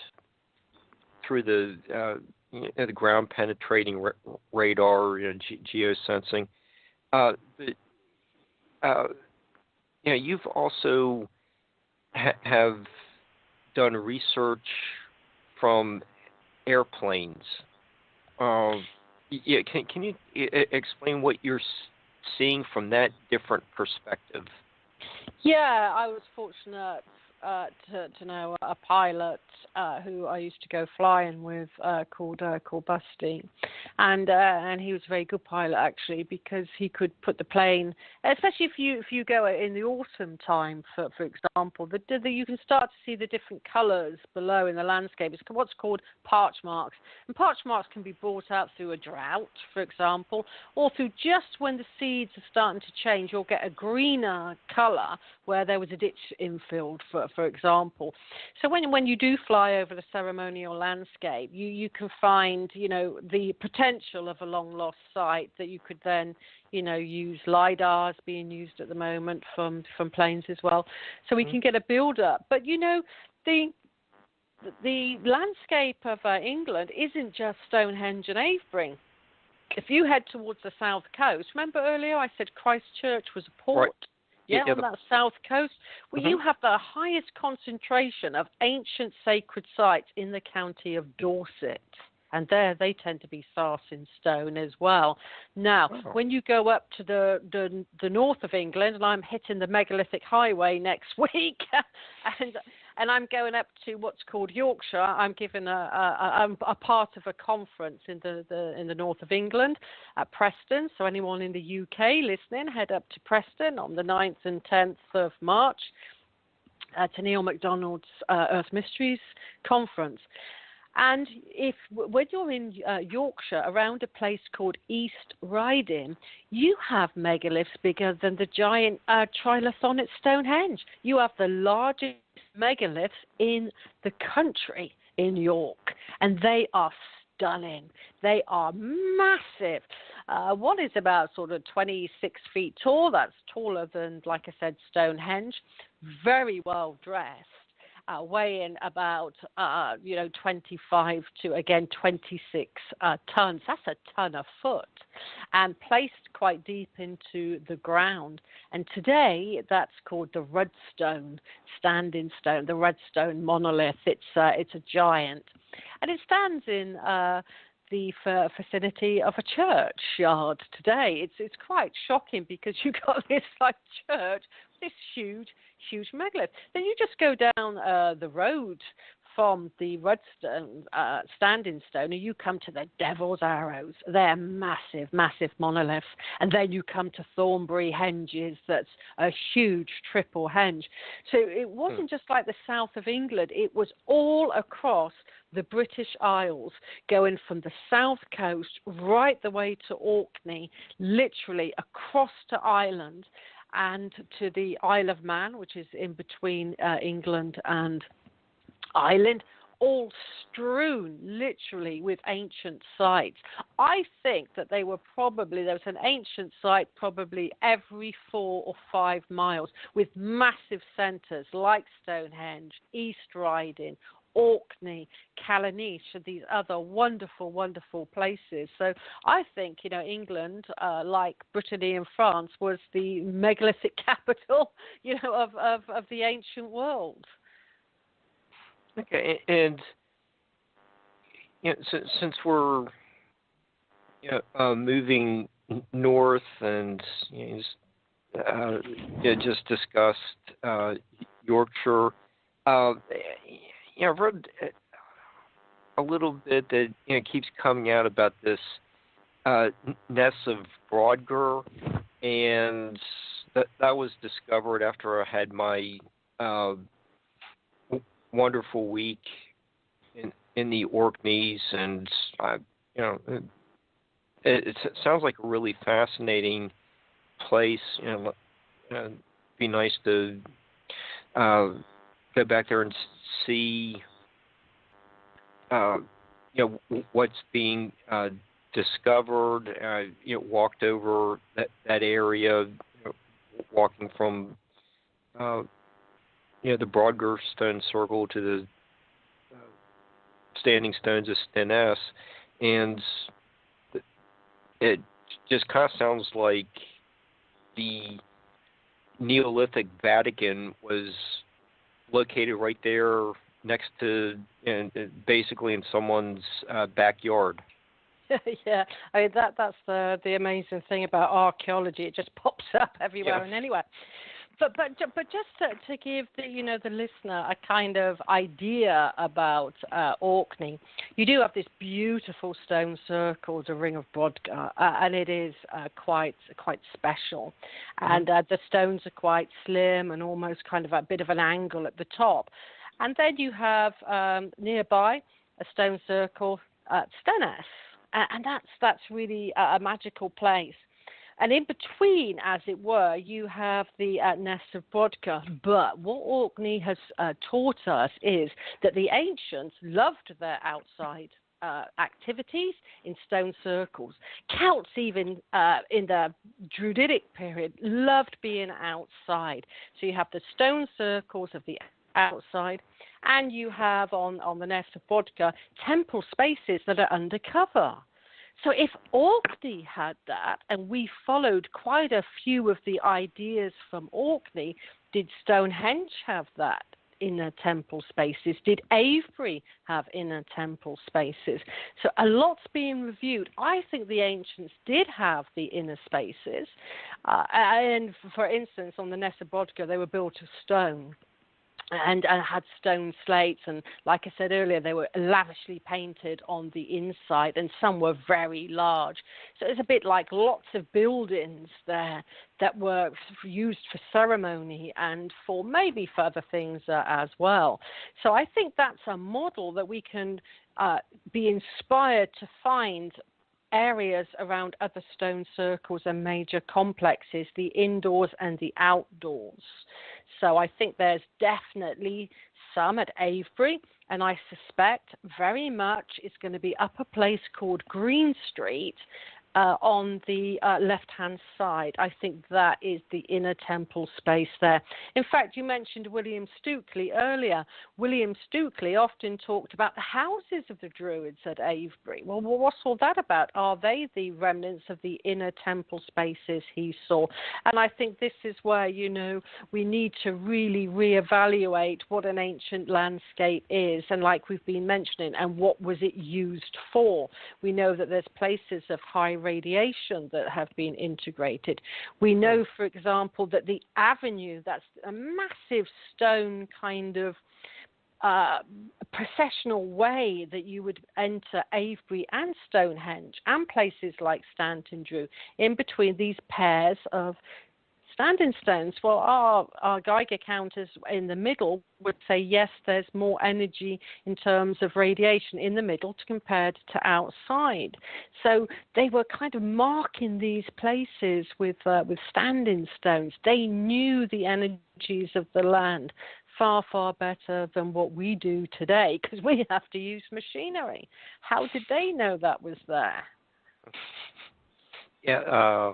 through the ground penetrating radar, geosensing. But you've also have done research from airplanes. Yeah, can you explain what you're seeing from that different perspective? Yeah, I was fortunate to know a pilot who I used to go flying with called Busty, and he was a very good pilot actually, because he could put the plane, especially if you go in the autumn time, for example, you can start to see the different colours below in the landscape. It's what's called parch marks, and parch marks can be brought out through a drought, for example, or through just when the seeds are starting to change. You'll get a greener colour where there was a ditch infilled, for example. So when you do fly over the ceremonial landscape, you can find, the potential of a long lost site that you could then, use LiDARs being used at the moment from planes as well. So we can get a build up. But the landscape of England isn't just Stonehenge and Avebury. If you head towards the south coast, remember earlier I said Christchurch was a port? Right. Yeah, on that south coast. Well, you have the highest concentration of ancient sacred sites in the county of Dorset. And there they tend to be sarsen stone as well. Now, when you go up to the north of England, and I'm hitting the megalithic highway next week, and I'm going up to what's called Yorkshire. I'm giving I'm a part of a conference in the north of England at Preston. So anyone in the UK listening, head up to Preston on the 9th and 10th of March to Neil MacDonald's Earth Mysteries conference. And when you're in Yorkshire, around a place called East Riding, you have megaliths bigger than the giant trilithon at Stonehenge. You have the largest megaliths in the country in York, and they are stunning. They are massive. One is about sort of 26 feet tall. That's taller than, like I said, Stonehenge. Very well dressed. Weighing about 25 to again 26 tons. That's a ton a foot, and placed quite deep into the ground. And today that's called the Rudstone standing stone, the Rudstone monolith. It's a giant, and it stands in the vicinity of a churchyard today. It's quite shocking because you've got this like church, this huge megalith. Then you just go down the road from the Rudstone standing stone, and you come to the Devil's Arrows. They're massive monoliths. And then you come to Thornbury Henges. That's a huge triple henge. So it wasn't just like the south of England. It was all across the British Isles, going from the south coast right the way to Orkney, literally across to Ireland and to the Isle of Man, which is in between England and Ireland, all strewn literally with ancient sites. I think that there was an ancient site probably every 4 or 5 miles, with massive centres like Stonehenge, East Riding, Orkney, Callanish, and these other wonderful, wonderful places. So I think, England, like Brittany and France, was the megalithic capital, of the ancient world. Okay, and since we're moving north, and just discussed Yorkshire. I've read a little bit that keeps coming out about this nest of broadger, and that was discovered after I had my wonderful week in the Orkneys, and it sounds like a really fascinating place. It'd be nice to go back there and see what's being discovered. Walked over that area, walking from the Broadger Stone Circle to the Standing Stones of Steness, and it just kind of sounds like the Neolithic Vatican was located right there next to, and basically in someone's backyard. Yeah, I mean, that's the amazing thing about archaeology. It just pops up everywhere and anywhere. But just to give the listener a kind of idea about Orkney, you do have this beautiful stone circle, the Ring of Brodgar, and it is quite special. And the stones are quite slim and almost kind of a bit of an angle at the top. And then you have nearby a stone circle at Stennes, and that's really a magical place. And in between, as it were, you have the Ness of Brodgar. But what Orkney has taught us is that the ancients loved their outside activities in stone circles. Celts, even in the Druidic period, loved being outside. So you have the stone circles of the outside, and you have on the Ness of Brodgar temple spaces that are undercover. So if Orkney had that, and we followed quite a few of the ideas from Orkney, did Stonehenge have that? Inner temple spaces? Did Avebury have inner temple spaces? So a lot's being reviewed. I think the ancients did have the inner spaces. And for instance, on the Ness of Brodgar, they were built of stone. And had stone slates, and like I said earlier, they were lavishly painted on the inside, and some were very large. So it's a bit like lots of buildings there that were used for ceremony and for maybe for other things as well. So I think that's a model that we can be inspired to find areas around other stone circles and major complexes, the indoors and the outdoors. So I think there's definitely some at Avebury, and I suspect very much it's going to be up a place called Green Street on the left-hand side. I think that is the inner temple space there. In fact, you mentioned William Stukeley earlier. William Stukeley often talked about the houses of the Druids at Avebury. Well, what's all that about? Are they the remnants of the inner temple spaces he saw? And I think this is where, we need to really reevaluate what an ancient landscape is, and like we've been mentioning, and what was it used for. We know that there's places of high radiation that have been integrated. We know, for example, that the avenue, that's a massive stone kind of processional way that you would enter Avebury and Stonehenge and places like Stanton Drew, in between these pairs of standing stones. Well, our Geiger counters in the middle would say, yes, there's more energy in terms of radiation in the middle compared to outside. So they were kind of marking these places with standing stones. They knew the energies of the land far, far better than what we do today, because we have to use machinery. How did they know that was there? Yeah,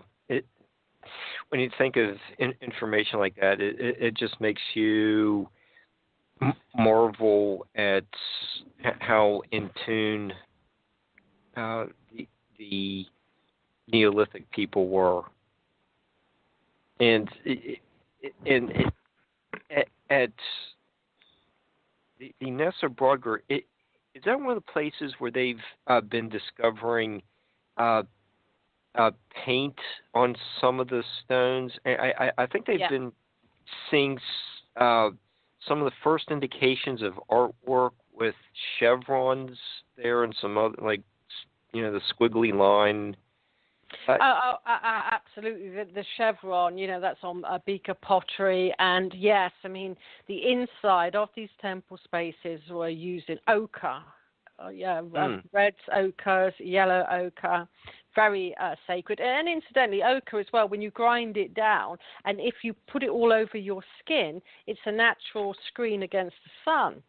when you think of information like that, it just makes you marvel at how in tune the Neolithic people were, and at the Ness of Brodgar, is that one of the places where they've been discovering paint on some of the stones? I think they've been seeing some of the first indications of artwork with chevrons there and some other, like, the squiggly line. Absolutely. The chevron, that's on beaker pottery. And yes, I mean, the inside of these temple spaces were using ochre. Reds, ochres, yellow ochre, very sacred. And incidentally, ochre as well, when you grind it down, and if you put it all over your skin, it's a natural screen against the sun.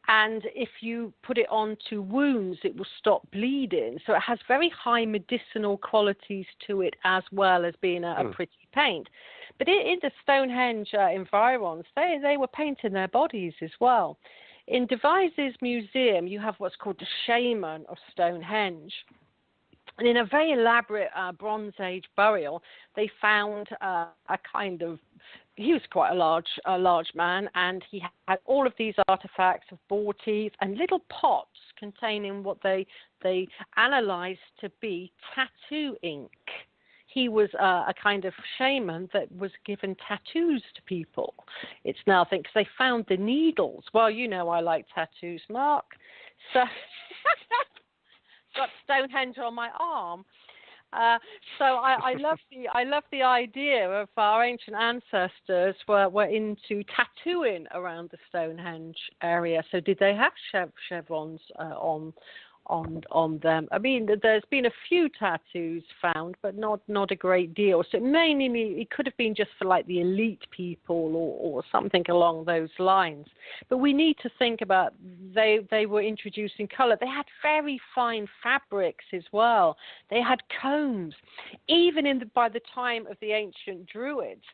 And if you put it onto wounds, it will stop bleeding. So it has very high medicinal qualities to it, as well as being a pretty paint. But in the Stonehenge environs, they were painting their bodies as well. In Devizes Museum, you have what's called the Shaman of Stonehenge. And in a very elaborate Bronze Age burial, they found a kind of he was quite a large man, and he had all of these artifacts of boar teeth and little pots containing what they analyzed to be tattoo ink. He was a kind of shaman that was given tattoos to people. It's now, I think, 'cause they found the needles. Well, you know I like tattoos, Mark. So got Stonehenge on my arm. So I love the idea of our ancient ancestors were into tattooing around the Stonehenge area. So did they have chevrons on them? I mean, there's been a few tattoos found, but not a great deal. So mainly it could have been just for like the elite people or something along those lines. But we need to think about they were introducing color. They had very fine fabrics as well. They had combs. Even by the time of the ancient Druids,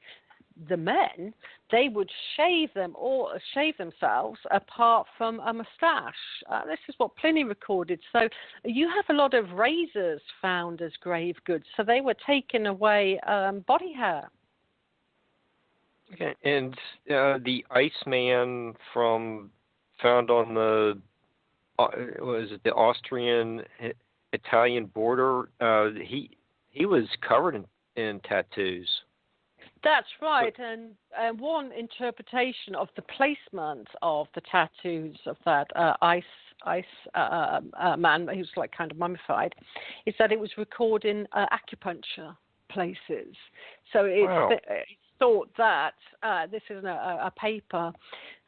the men, they would shave themselves apart from a moustache. This is what Pliny recorded. So you have a lot of razors found as grave goods. So they were taking away body hair. Okay, and the Iceman found on the the Austrian Italian border? He was covered in tattoos. That's right, and one interpretation of the placement of the tattoos of that ice man, who's like kind of mummified, is that it was recording acupuncture places. So it's thought that this is a paper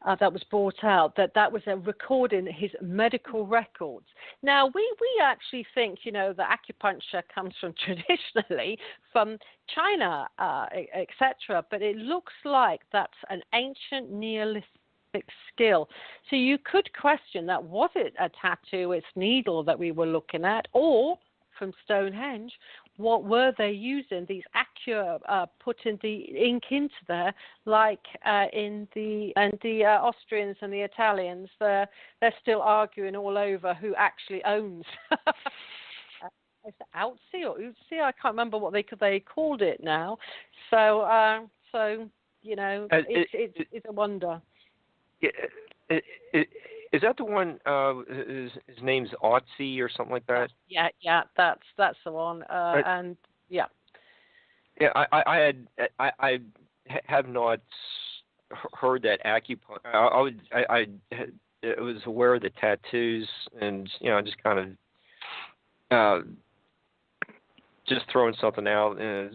that was brought out, that was a recording his medical records. Now, we actually think, that acupuncture comes from traditionally from China, etc., but it looks like that's an ancient Neolithic skill. So you could question that, was it a tattooist needle that we were looking at, or from Stonehenge, what were they using? These putting the ink into there, like in the Austrians and the Italians. They're still arguing all over who actually owns. Is it Outsi or Utsi? I can't remember what they called it now. So it's a wonder. Is that the one? His name's Otzi or something like that. Yeah, that's the one. And yeah. Yeah, I have not heard that acupuncture. I was aware of the tattoos, and just kind of just throwing something out as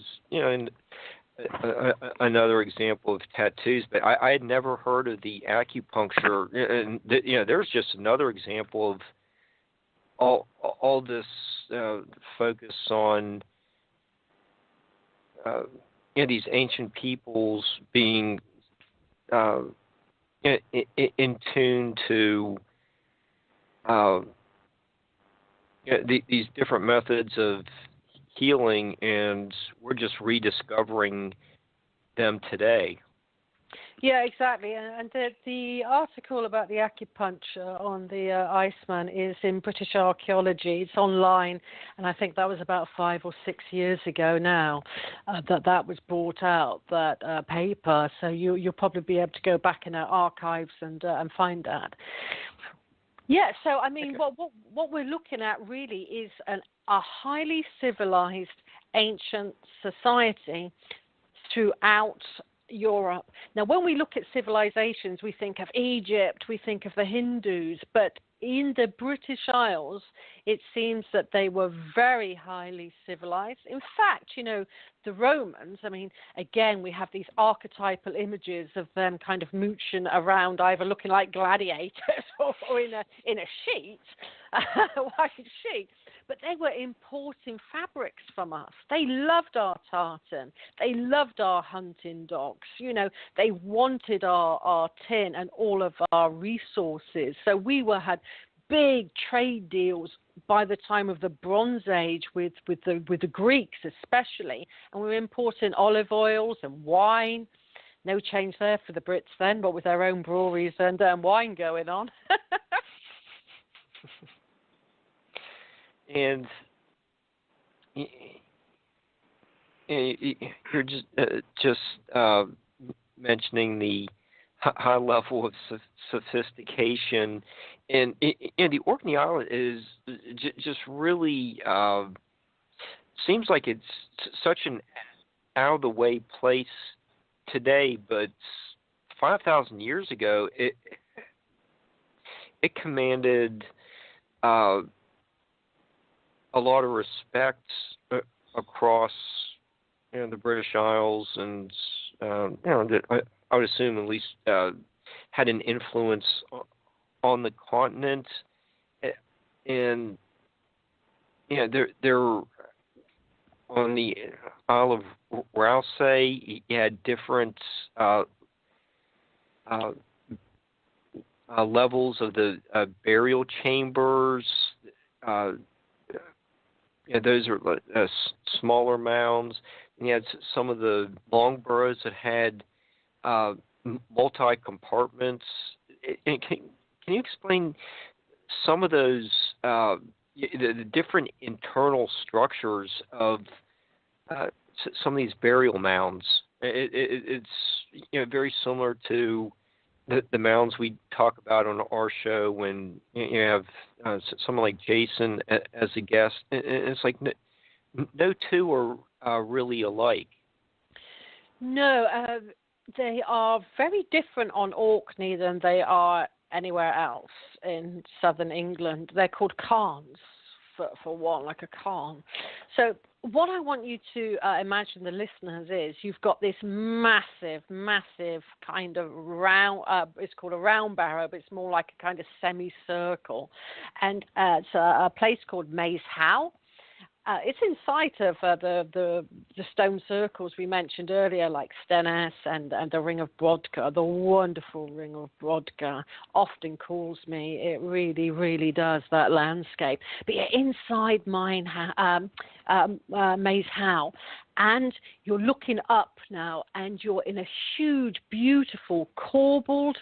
another example of tattoos, but I had never heard of the acupuncture. And there's just another example of all this focus on these ancient peoples being in tune to these different methods of healing, and we're just rediscovering them today. Yeah, exactly. And the article about the acupuncture on the Iceman is in British Archaeology. It's online, and I think that was about 5 or 6 years ago now that was brought out, that paper. So you'll probably be able to go back in our archives and find that. Yeah, so I mean, okay. What we're looking at really is a highly civilized ancient society throughout Europe. Now, when we look at civilizations, we think of Egypt, we think of the Hindus, but in the British Isles, it seems that they were very highly civilized. In fact, the Romans, I mean, again, we have these archetypal images of them kind of mooching around, either looking like gladiators or in a sheet, a white sheet. But they were importing fabrics from us. They loved our tartan. They loved our hunting dogs. They wanted our tin and all of our resources. So we had big trade deals by the time of the Bronze Age with the Greeks especially, and we were importing olive oils and wine. No change there for the Brits then, but with their own breweries and wine going on. And you're just mentioning the high level of sophistication, and the Orkney Island is just really seems like it's such an out of the way place today, but 5,000 years ago, it commanded a lot of respect across the British Isles, and I would assume at least had an influence on the continent. And there on the Isle of Rousay, you had different levels of the burial chambers. Those are smaller mounds. And you had some of the long burrows that had multi-compartments. And can you explain some of those, the different internal structures of some of these burial mounds? It's very similar to the mounds we talk about on our show when you have someone like Jason as a guest. And it's like no two are really alike. No, they are very different on Orkney than they are anywhere else in southern England. They're called cairns, for one, like a cairn. So what I want you to imagine, the listeners, is you've got this massive kind of round, it's called a round barrow, but it's more like a kind of semicircle. And it's a place called Maze Howe. It's in sight of the stone circles we mentioned earlier, like Stennis and the Ring of Brodgar. The wonderful Ring of Brodgar often calls me. It really, really does, that landscape. But you're inside Maze Howe, and you're looking up now, and you're in a huge, beautiful, corbelled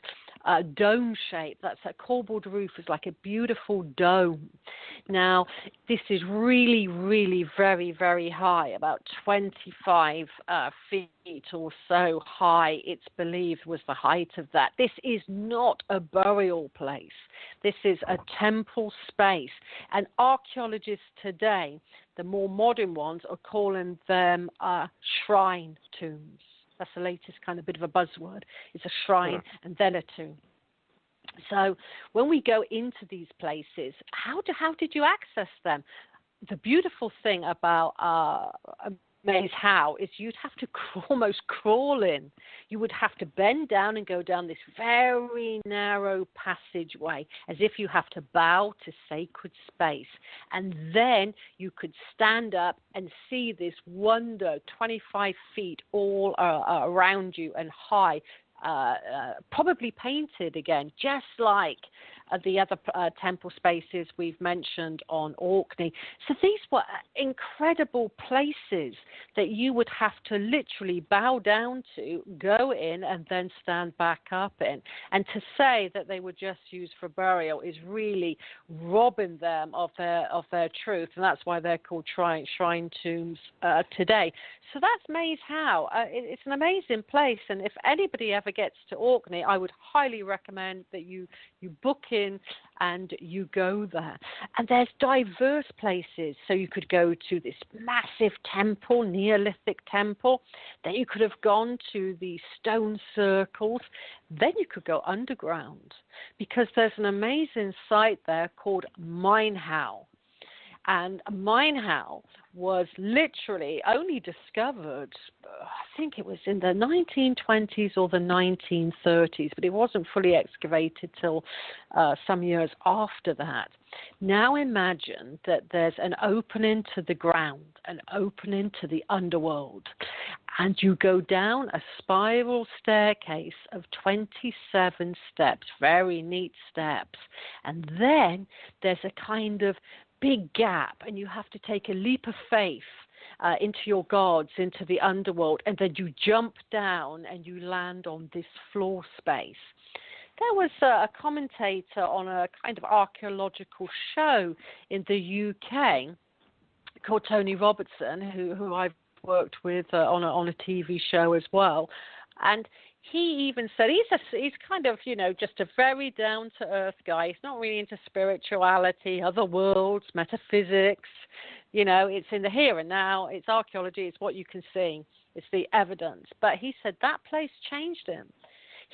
dome shape. That's a corbelled roof is like a beautiful dome. Now, this is really, really very, very high, about 25 feet or so high. It's believed was the height of that. This is not a burial place. This is a temple space. And archaeologists today, the more modern ones, are calling them shrine tombs. That's the latest kind of bit of a buzzword. It's a shrine and then a tomb. So when we go into these places, how did you access them? The beautiful thing about Maze Howe is you'd have to almost crawl in. You would have to bend down and go down this very narrow passageway as if you have to bow to sacred space. And then you could stand up and see this wonder, 25 feet all around you and high, probably painted again, just like the other temple spaces we've mentioned on Orkney. So these were incredible places that you would have to literally bow down to, go in, and then stand back up in. And to say that they were just used for burial is really robbing them of their truth, and that's why they're called shrine tombs today. So that's Maze Howe. It's an amazing place, and if anybody ever gets to Orkney, I would highly recommend that you book in and you go there. And there's diverse places. So you could go to this massive temple, Neolithic temple. Then you could have gone to the stone circles. Then you could go underground because there's an amazing site there called Mine Howe. And Mine Howe was literally only discovered, I think it was in the 1920s or the 1930s, but it wasn't fully excavated till some years after that. Now imagine that there's an opening to the ground, an opening to the underworld, and you go down a spiral staircase of 27 steps, very neat steps, and then there's a kind of big gap, and you have to take a leap of faith into your gods, into the underworld, and then you jump down and you land on this floor space. There was a commentator on a kind of archaeological show in the UK called Tony Robertson, who I've worked with on a TV show as well, and he even said he's kind of, just a very down-to-earth guy. He's not really into spirituality, other worlds, metaphysics. It's in the here and now. It's archaeology. It's what you can see. It's the evidence. But he said that place changed him.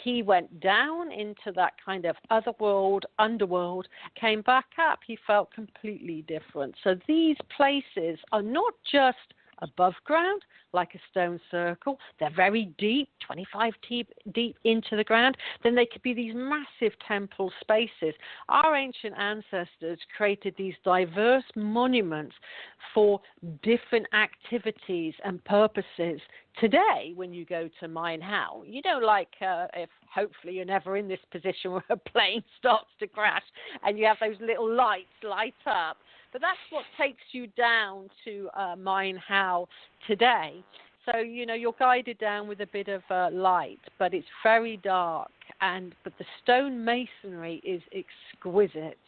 He went down into that kind of other world, underworld, came back up. He felt completely different. So these places are not just above ground, like a stone circle. They're very deep, 25 deep into the ground. Then they could be these massive temple spaces. Our ancient ancestors created these diverse monuments for different activities and purposes. Today, when you go to Mine How, if hopefully you're never in this position where a plane starts to crash and you have those little lights light up. But that's what takes you down to Mine How today. So, you're guided down with a bit of light, but it's very dark. But the stone masonry is exquisite.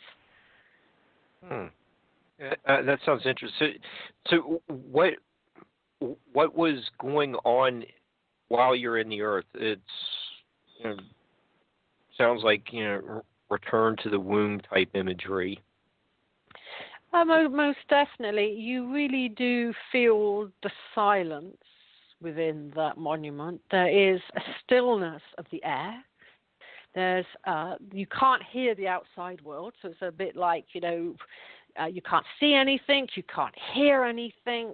That sounds interesting. So what was going on while you're in the earth? It's sounds like return to the womb type imagery. Most definitely. You really do feel the silence within that monument. There is a stillness of the air. There's you can't hear the outside world, so it's a bit like, you can't see anything, you can't hear anything.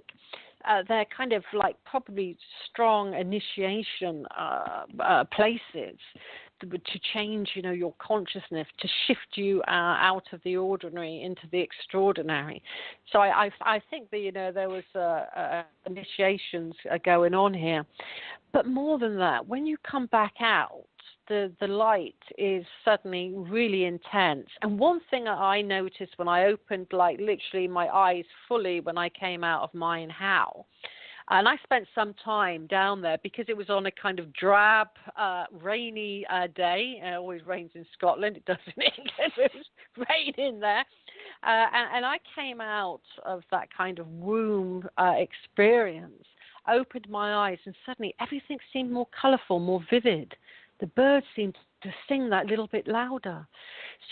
They're kind of like probably strong initiation places to change, your consciousness, to shift you out of the ordinary into the extraordinary. So I think that, there was initiations going on here. But more than that, when you come back out, the light is suddenly really intense. And one thing that I noticed when I opened, literally my eyes fully when I came out of Mine How, and I spent some time down there because it was on a kind of drab, rainy day. It always rains in Scotland. It does in England. It was raining there. And I came out of that kind of womb experience, opened my eyes, and suddenly everything seemed more colorful, more vivid. The birds seemed to sing that little bit louder.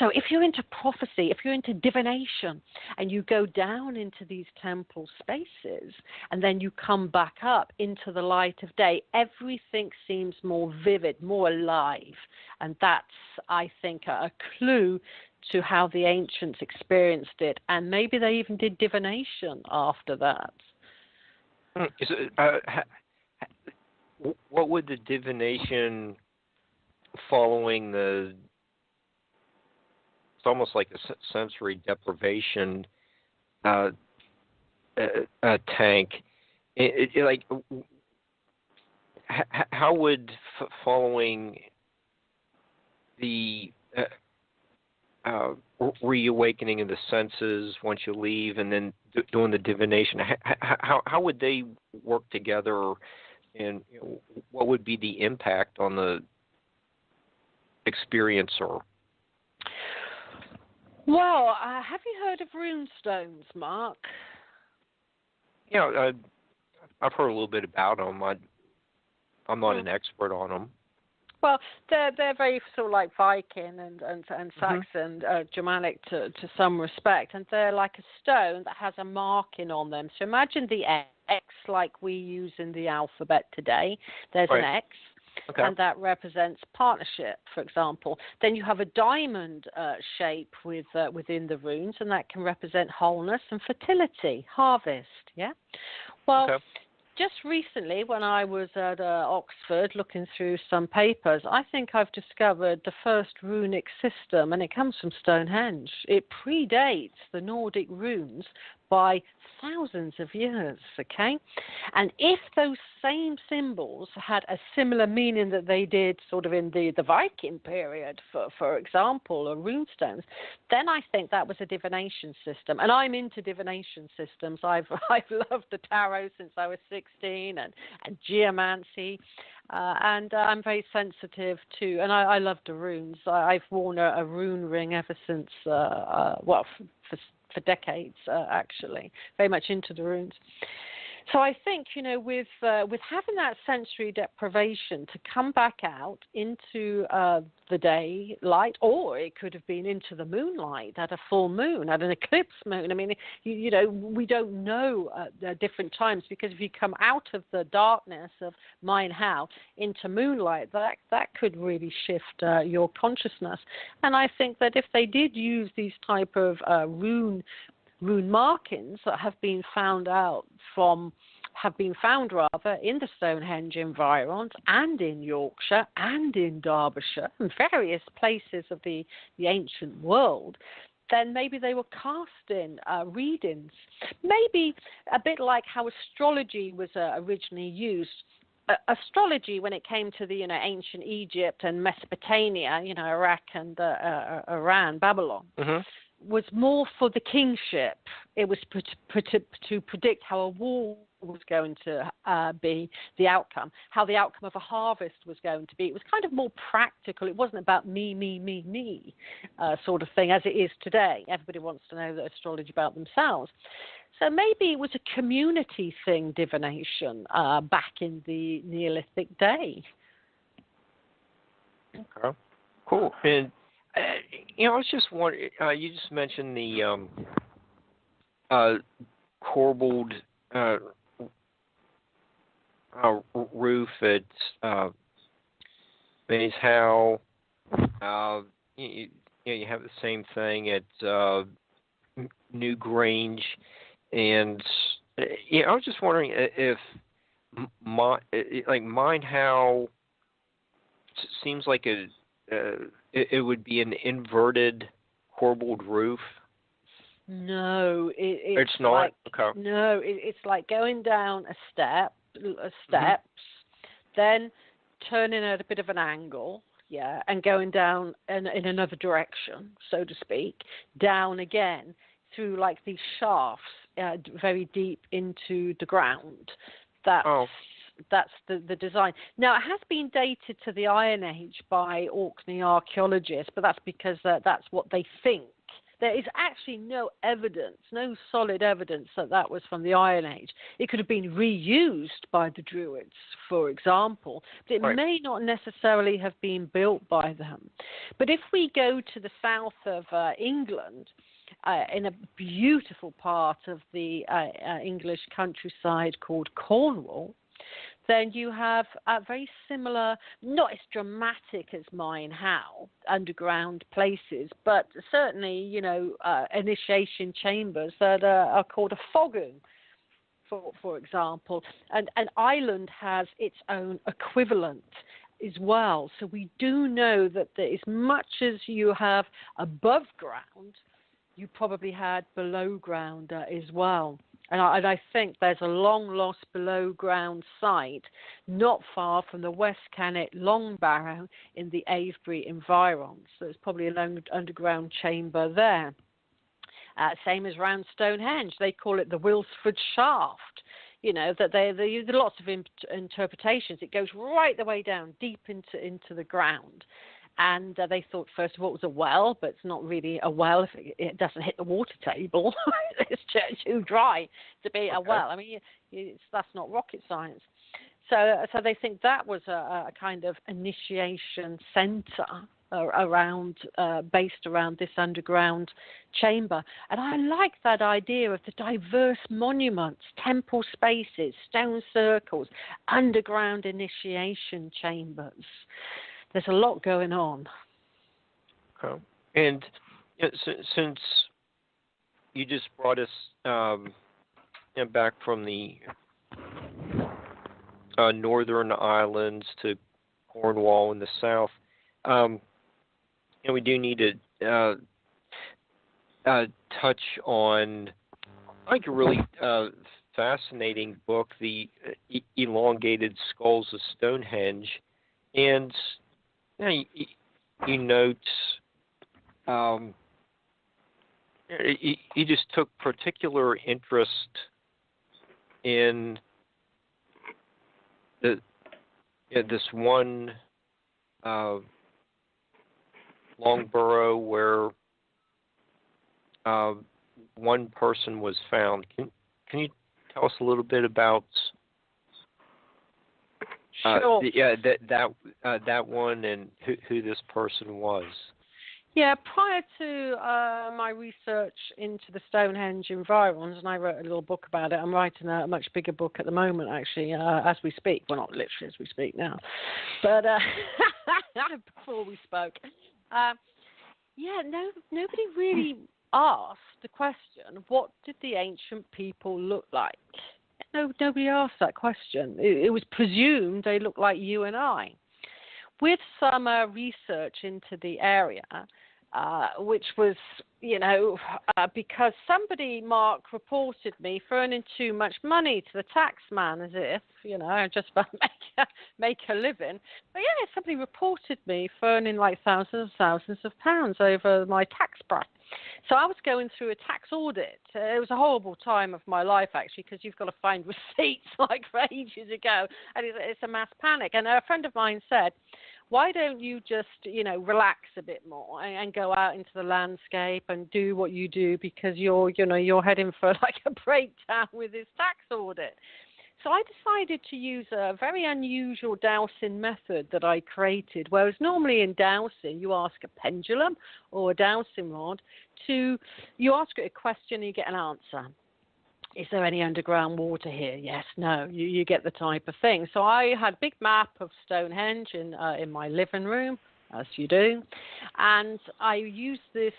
So if you're into prophecy, if you're into divination, and you go down into these temple spaces, and then you come back up into the light of day, everything seems more vivid, more alive. And that's, I think, a clue to how the ancients experienced it. And maybe they even did divination after that. What would the divination following it's almost like a sensory deprivation tank, how would following the reawakening of the senses once you leave and then doing the divination, how would they work together, and what would be the impact on the experiencer? Well, have you heard of rune stones, Mark? Yeah, I've heard a little bit about them. I'm not an expert on them. Well, they're very sort of like Viking and Saxon, Germanic to some respect, and they're like a stone that has a marking on them. So imagine the X like we use in the alphabet today. There's an X. Okay. And that represents partnership, for example. Then you have a diamond shape within the runes, and that can represent wholeness and fertility, harvest. Yeah. Well, just recently, when I was at Oxford looking through some papers, I think I've discovered the first runic system, and it comes from Stonehenge. It predates the Nordic runes by thousands of years, okay? And if those same symbols had a similar meaning that they did sort of in the Viking period, for example, or rune stones, then I think that was a divination system. And I'm into divination systems. I've loved the tarot since I was 16 and geomancy. And I'm very sensitive to, and I love the runes. I've worn a rune ring ever since, for decades, actually, very much into the runes. So I think, with having that sensory deprivation to come back out into the daylight, or it could have been into the moonlight at a full moon, at an eclipse moon. I mean, we don't know at different times, because if you come out of the darkness of Mein Hau into moonlight, that could really shift your consciousness. And I think that if they did use these type of rune markings that have been found rather in the Stonehenge environs and in Yorkshire and in Derbyshire and various places of the ancient world, then maybe they were cast in readings. Maybe a bit like how astrology was originally used. Astrology, when it came to the ancient Egypt and Mesopotamia, Iraq and Iran, Babylon, was more for the kingship. It was to predict how a war was going to be, the outcome, how the outcome of a harvest was going to be. It was kind of more practical. It wasn't about me, sort of thing, as it is today. Everybody wants to know the astrology about themselves. So maybe it was a community thing, divination, back in the Neolithic day. Okay, cool. And I was just wondering, you just mentioned the corbelled roof at Maze How. You have the same thing at New Grange, and I was just wondering if Mein How seems like it would be an inverted corbelled roof. No, it's not. Like, okay. No, it's like going down steps, then turning at a bit of an angle, and going down in another direction, so to speak, down again through like these shafts, very deep into the ground. That's the design. Now, it has been dated to the Iron Age by Orkney archaeologists, but that's because that's what they think. There is actually no evidence, no solid evidence that was from the Iron Age. It could have been reused by the Druids, for example, but it may not necessarily have been built by them. But if we go to the south of England, in a beautiful part of the English countryside called Cornwall, then you have very similar, not as dramatic as Mein Hau, underground places, but certainly, initiation chambers that are called a fogoon, for example. And an island has its own equivalent as well. So we do know that as much as you have above ground, you probably had below ground as well. And I think there's a long-lost below-ground site not far from the West Cannet Long Barrow in the Avebury environs. So there's probably an underground chamber there. Same as round Stonehenge. They call it the Wilsford Shaft. That there are lots of interpretations. It goes right the way down, deep into the ground. And they thought, first of all, it was a well, but it's not really a well if it doesn't hit the water table. It's too dry to be a well. I mean, that's not rocket science. So they think that was a kind of initiation center based around this underground chamber. And I like that idea of the diverse monuments, temple spaces, stone circles, underground initiation chambers. There's a lot going on. Okay. And since you just brought us back from the northern islands to Cornwall in the south, we do need to touch on like a really fascinating book, The Elongated Skulls of Stonehenge. And you note you just took particular interest in this one long burrow where one person was found. Can you tell us a little bit about Sure. that one and who this person was? Yeah, prior to my research into the Stonehenge environs, and I wrote a little book about it. I'm writing a much bigger book at the moment, actually, as we speak. Well, not literally as we speak now, but before we spoke. Nobody really asked the question, what did the ancient people look like? No, nobody asked that question. It was presumed they looked like you and I. With some research into the area, which was, because somebody, Mark, reported me for earning too much money to the tax man, as if, just about make a living. But yeah, somebody reported me for earning like thousands of pounds over my tax bracket. So I was going through a tax audit. It was a horrible time of my life, actually, because you've got to find receipts like for ages ago, and it's a mass panic. And a friend of mine said, why don't you just, relax a bit more and go out into the landscape and do what you do, because you're heading for like a breakdown with this tax audit. So I decided to use a very unusual dowsing method that I created, whereas normally in dowsing you ask a pendulum or a dowsing rod you ask it a question and you get an answer. Is there any underground water here? Yes, no, you get the type of thing. So I had a big map of Stonehenge in my living room, as you do, and I used this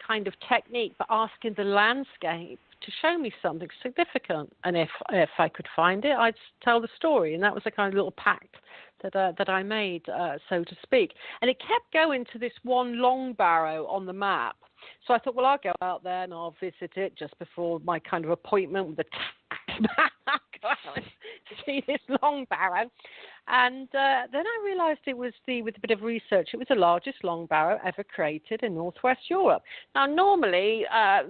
kind of technique for asking the landscape to show me something significant, and if I could find it, I'd tell the story, and that was a kind of little pact that I made, so to speak. And it kept going to this one long barrow on the map. So I thought, well, I'll go out there and I'll visit it just before my kind of appointment with the tax man. Go out and see this long barrow. And then I realized with a bit of research, it was the largest long barrow ever created in Northwest Europe. Now, normally,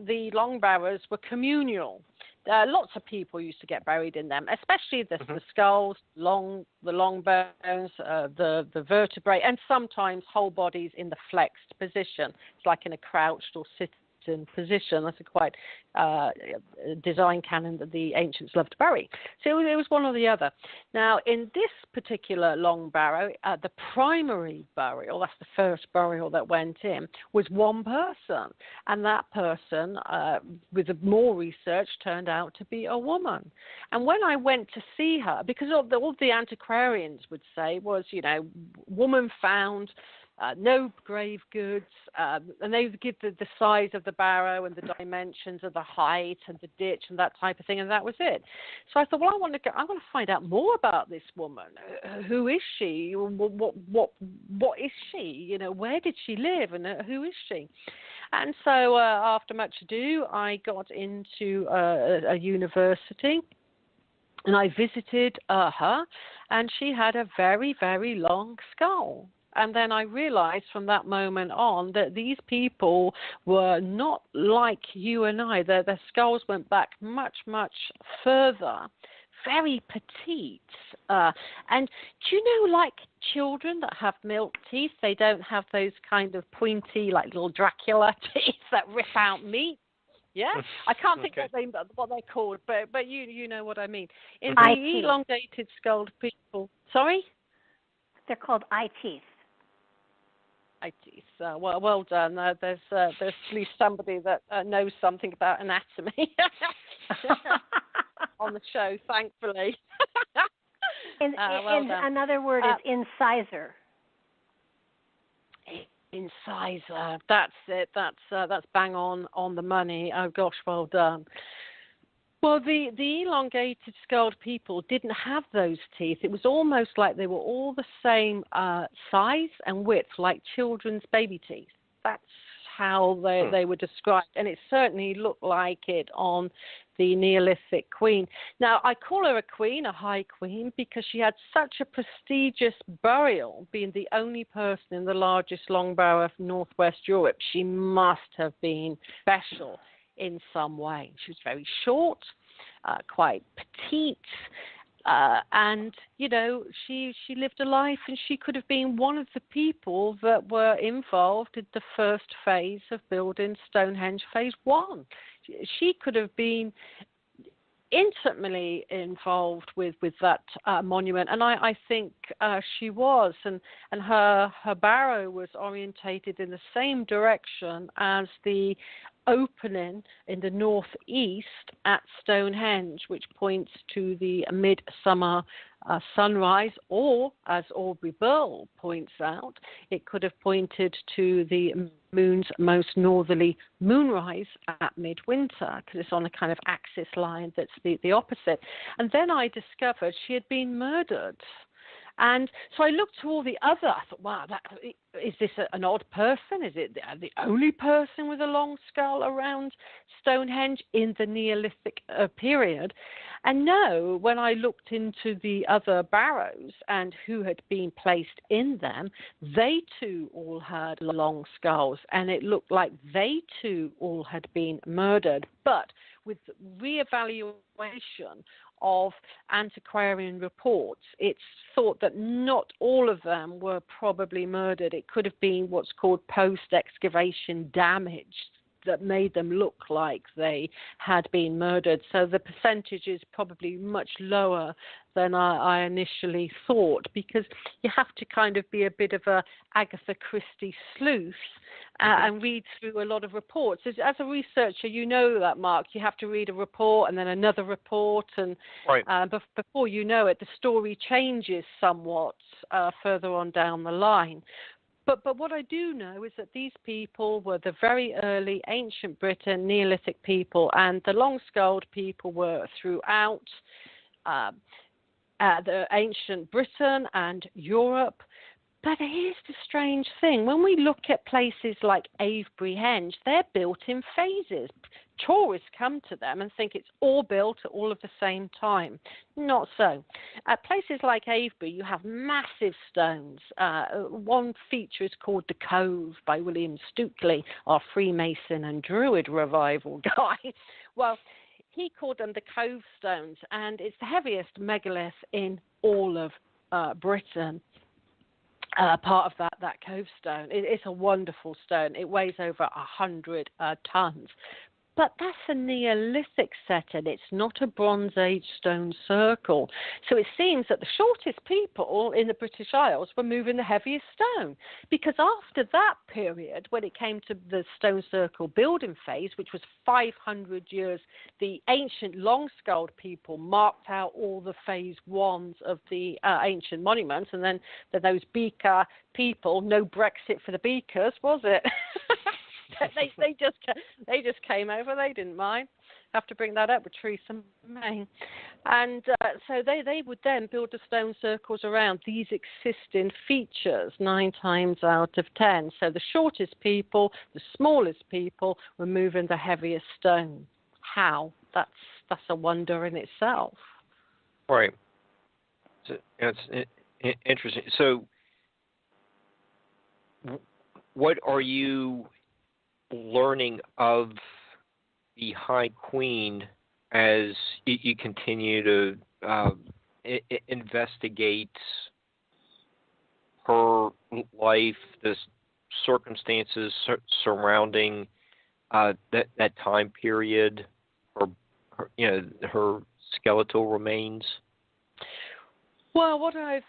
the long barrows were communal. Lots of people used to get buried in them, especially the skulls, the long bones, the vertebrae, and sometimes whole bodies in the flexed position. It's like in a crouched or sitting position. That's a quite design canon that the ancients loved to bury. So it was one or the other. Now, in this particular long barrow, the primary burial, that's the first burial that went in, was one person. And that person, with more research, turned out to be a woman. And when I went to see her, because all the antiquarians would say was, woman found, no grave goods, and they would give the size of the barrow and the dimensions of the height and the ditch and that type of thing, and that was it. So I thought, well, I want to find out more about this woman. Who is she? What is she? Where did she live, and who is she? And so after much ado, I got into a university. And I visited her, and she had a very, very long skull. And then I realized from that moment on that these people were not like you and I. Their skulls went back much, much further, very petite. And do you know, like children that have milk teeth, they don't have those kind of pointy, like little Dracula teeth that rip out meat? Yeah, I can't think what they're called, but you know what I mean. In the elongated skulled people, sorry, they're called eye teeth. Eye teeth. Well done. There's at least somebody that knows something about anatomy on the show, thankfully. Another word is incisor. Incisor. That's it. That's bang on the money. Oh gosh, well done. Well, the elongated skulled people didn't have those teeth. It was almost like they were all the same size and width, like children's baby teeth. That's how they were described, and it certainly looked like it on the Neolithic queen. Now, I call her a queen, a high queen, because she had such a prestigious burial, being the only person in the largest long barrow of Northwest Europe. She must have been special in some way. She was very short, quite petite, and she lived a life, and she could have been one of the people that were involved in the first phase of building Stonehenge Phase 1. She could have been intimately involved with that monument, and I think she was, and her barrow was orientated in the same direction as the opening in the northeast at Stonehenge, which points to the midsummer sunrise, or, as Aubrey Burl points out, it could have pointed to the moon's most northerly moonrise at midwinter, because it's on a kind of axis line that's the opposite. And then I discovered she had been murdered. And so I looked to all the other, I thought, wow, is this an odd person? Is it the only person with a long skull around Stonehenge in the Neolithic period? And no, when I looked into the other barrows and who had been placed in them, they too all had long skulls, and it looked like they too all had been murdered. But with reevaluation of antiquarian reports, it's thought that not all of them were probably murdered. It could have been what's called post-excavation damage that made them look like they had been murdered. So the percentage is probably much lower than I initially thought, because you have to kind of be a bit of a Agatha Christie sleuth and read through a lot of reports. As a researcher, you know that, Mark. You have to read a report and then another report, and right. Before you know it, the story changes somewhat further on down the line. But what I do know is that these people were the very early ancient Britain Neolithic people, and the long-skulled people were throughout the ancient Britain and Europe. But here's the strange thing. When we look at places like Avebury Henge, they're built in phases. Tourists come to them and think it's all built at all of the same time. Not so. At places like Avebury, you have massive stones. One feature is called The Cove by William Stukeley, our Freemason and Druid revival guy. Well, he called them the Cove stones, and it's the heaviest megalith in all of Britain. Part of that cove stone. It's a wonderful stone. It weighs over 100 tons. But that's a Neolithic setting. It's not a Bronze Age stone circle. So it seems that the shortest people in the British Isles were moving the heaviest stone. Because after that period, when it came to the stone circle building phase, which was 500 years, the ancient long-skulled people marked out all the phase ones of the ancient monuments. And then those beaker people, no Brexit for the beakers, was it? They just came over. They didn't mind. Have to bring that up with Theresa May. And so they would then build the stone circles around these existing features 9 times out of 10. So the shortest people, the smallest people, were moving the heaviest stone. How? That's a wonder in itself. Right. So it's interesting. So what are you learning of the High Queen as you continue to investigate her life, the circumstances surrounding that time period, her skeletal remains? Well, what I've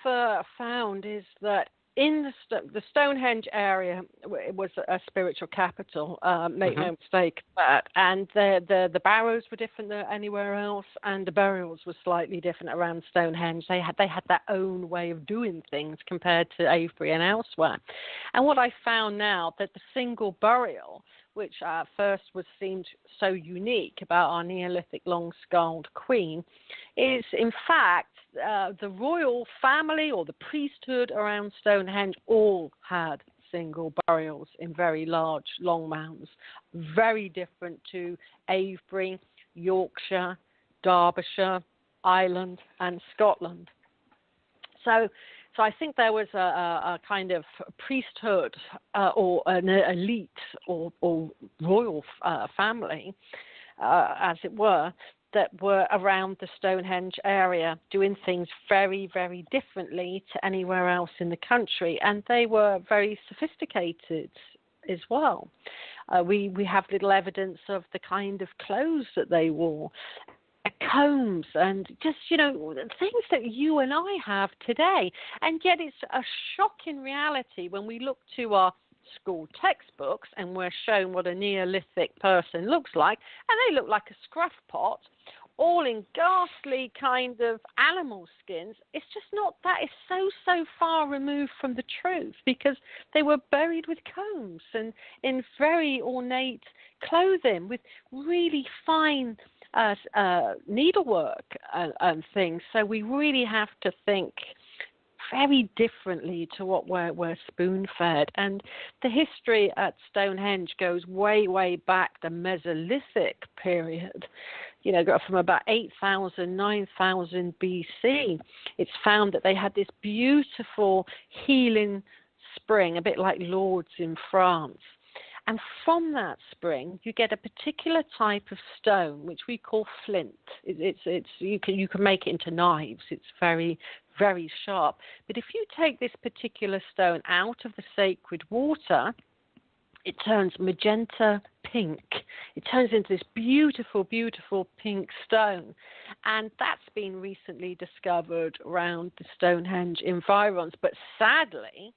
found is that in the Stonehenge area, it was a spiritual capital, make no mistake about that. And the barrows were different than anywhere else, and the burials were slightly different around Stonehenge. They had their own way of doing things compared to Avebury and elsewhere. And what I found now, that the single burial, which at first seemed so unique about our Neolithic long-skulled queen, is in fact the royal family or the priesthood around Stonehenge all had single burials in very large long mounds, very different to Avebury, Yorkshire, Derbyshire, Ireland and Scotland. So I think there was a kind of priesthood or an elite or royal family, as it were, that were around the Stonehenge area doing things very, very differently to anywhere else in the country. And they were very sophisticated as well. We have little evidence of the kind of clothes that they wore. combs and just, things that you and I have today. And yet it's a shocking reality when we look to our school textbooks and we're shown what a Neolithic person looks like, and they look like a scruff pot, all in ghastly kind of animal skins. It's just not, that is so far removed from the truth, because they were buried with combs and in very ornate clothing with really fine needlework and things. So we really have to think very differently to what we're spoon-fed. And the history at Stonehenge goes way back, the Mesolithic period, from about 8,000, 9,000 BC. It's found that they had this beautiful healing spring, a bit like Lourdes in France. And from that spring, you get a particular type of stone, which we call flint. You can make it into knives. It's very, very sharp. But if you take this particular stone out of the sacred water, it turns magenta pink. It turns into this beautiful, beautiful pink stone. And that's been recently discovered around the Stonehenge environs. But sadly,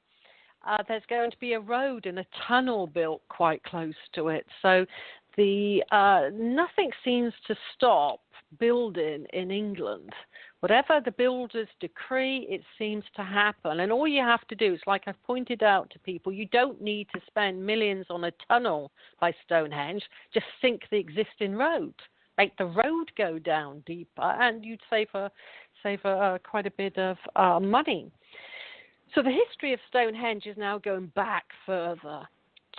there's going to be a road and a tunnel built quite close to it. So nothing seems to stop building in England. Whatever the builders decree, it seems to happen. And all you have to do is, like I've pointed out to people, you don't need to spend millions on a tunnel by Stonehenge. Just sink the existing road. Make the road go down deeper, and you'd save quite a bit of money. So the history of Stonehenge is now going back further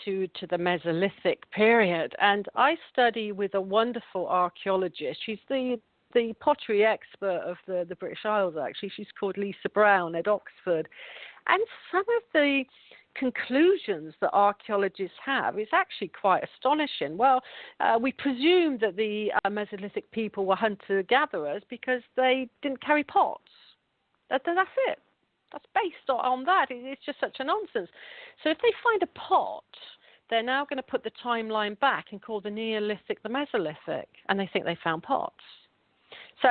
to the Mesolithic period. And I study with a wonderful archaeologist. She's the pottery expert of the British Isles, actually. She's called Lisa Brown at Oxford. And some of the conclusions that archaeologists have is actually quite astonishing. Well, we presume that the Mesolithic people were hunter-gatherers because they didn't carry pots. That's it. That's based on that. It's just such a nonsense. So if they find a pot, they're now going to put the timeline back and call the Neolithic the Mesolithic, and they think they found pots. So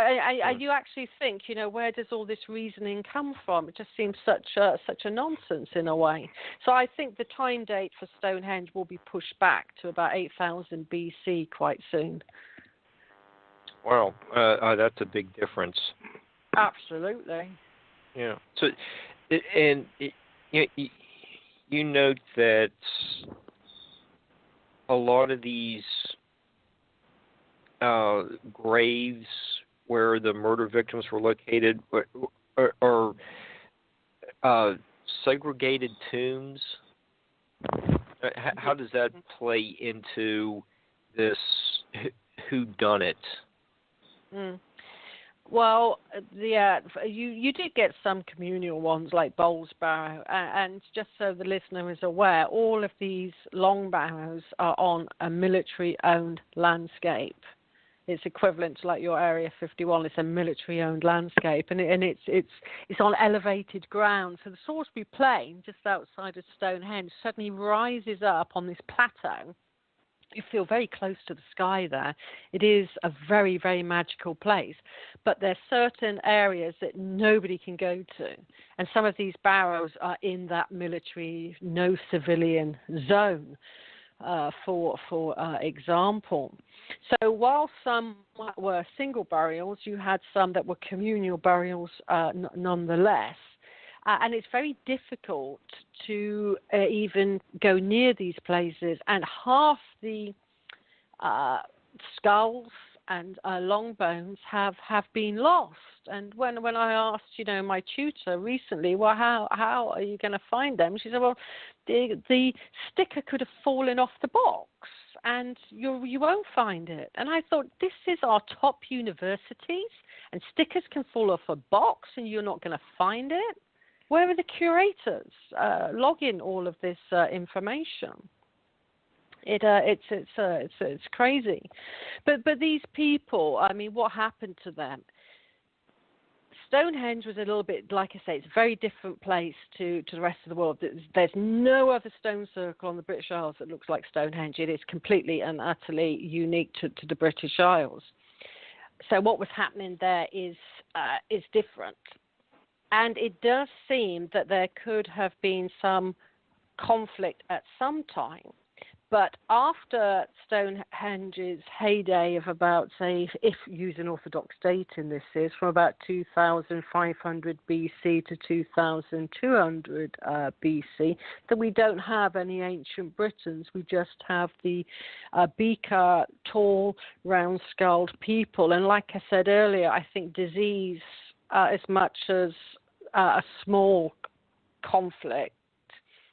you actually think, where does all this reasoning come from? It just seems such a nonsense in a way. So I think the time date for Stonehenge will be pushed back to about 8,000 BC quite soon. Wow, that's a big difference. Absolutely. Yeah. So, you note that a lot of these graves where the murder victims were located are segregated tombs. How does that play into this whodunit? Well, you did get some communal ones like Bowles Barrow, and just so the listener is aware, all of these long barrows are on a military-owned landscape. It's equivalent to like your Area 51. It's a military-owned landscape, and it's on elevated ground. So the Salisbury Plain, just outside of Stonehenge, suddenly rises up on this plateau. You feel very close to the sky there. It is a very, very magical place. But there are certain areas that nobody can go to. And some of these barrows are in that military, no civilian zone, for example. So while some were single burials, you had some that were communal burials nonetheless. And it's very difficult to even go near these places. And half the skulls and long bones have been lost. And when I asked, my tutor recently, well, how are you going to find them? She said, well, the sticker could have fallen off the box, and you won't find it. And I thought, this is our top universities, and stickers can fall off a box, and you're not going to find it. Where are the curators logging all of this information? It's crazy, but these people, I mean, what happened to them? Stonehenge was a little bit, like I say, it's a very different place to the rest of the world. There's no other stone circle on the British Isles that looks like Stonehenge. It is completely and utterly unique to the British Isles. So what was happening there is different. And it does seem that there could have been some conflict at some time. But after Stonehenge's heyday of about, say, if using Orthodox dating, this is from about 2500 BC to 2200 BC, that we don't have any ancient Britons. We just have the Beaker, tall, round-skulled people. And like I said earlier, I think disease, as much as a small conflict,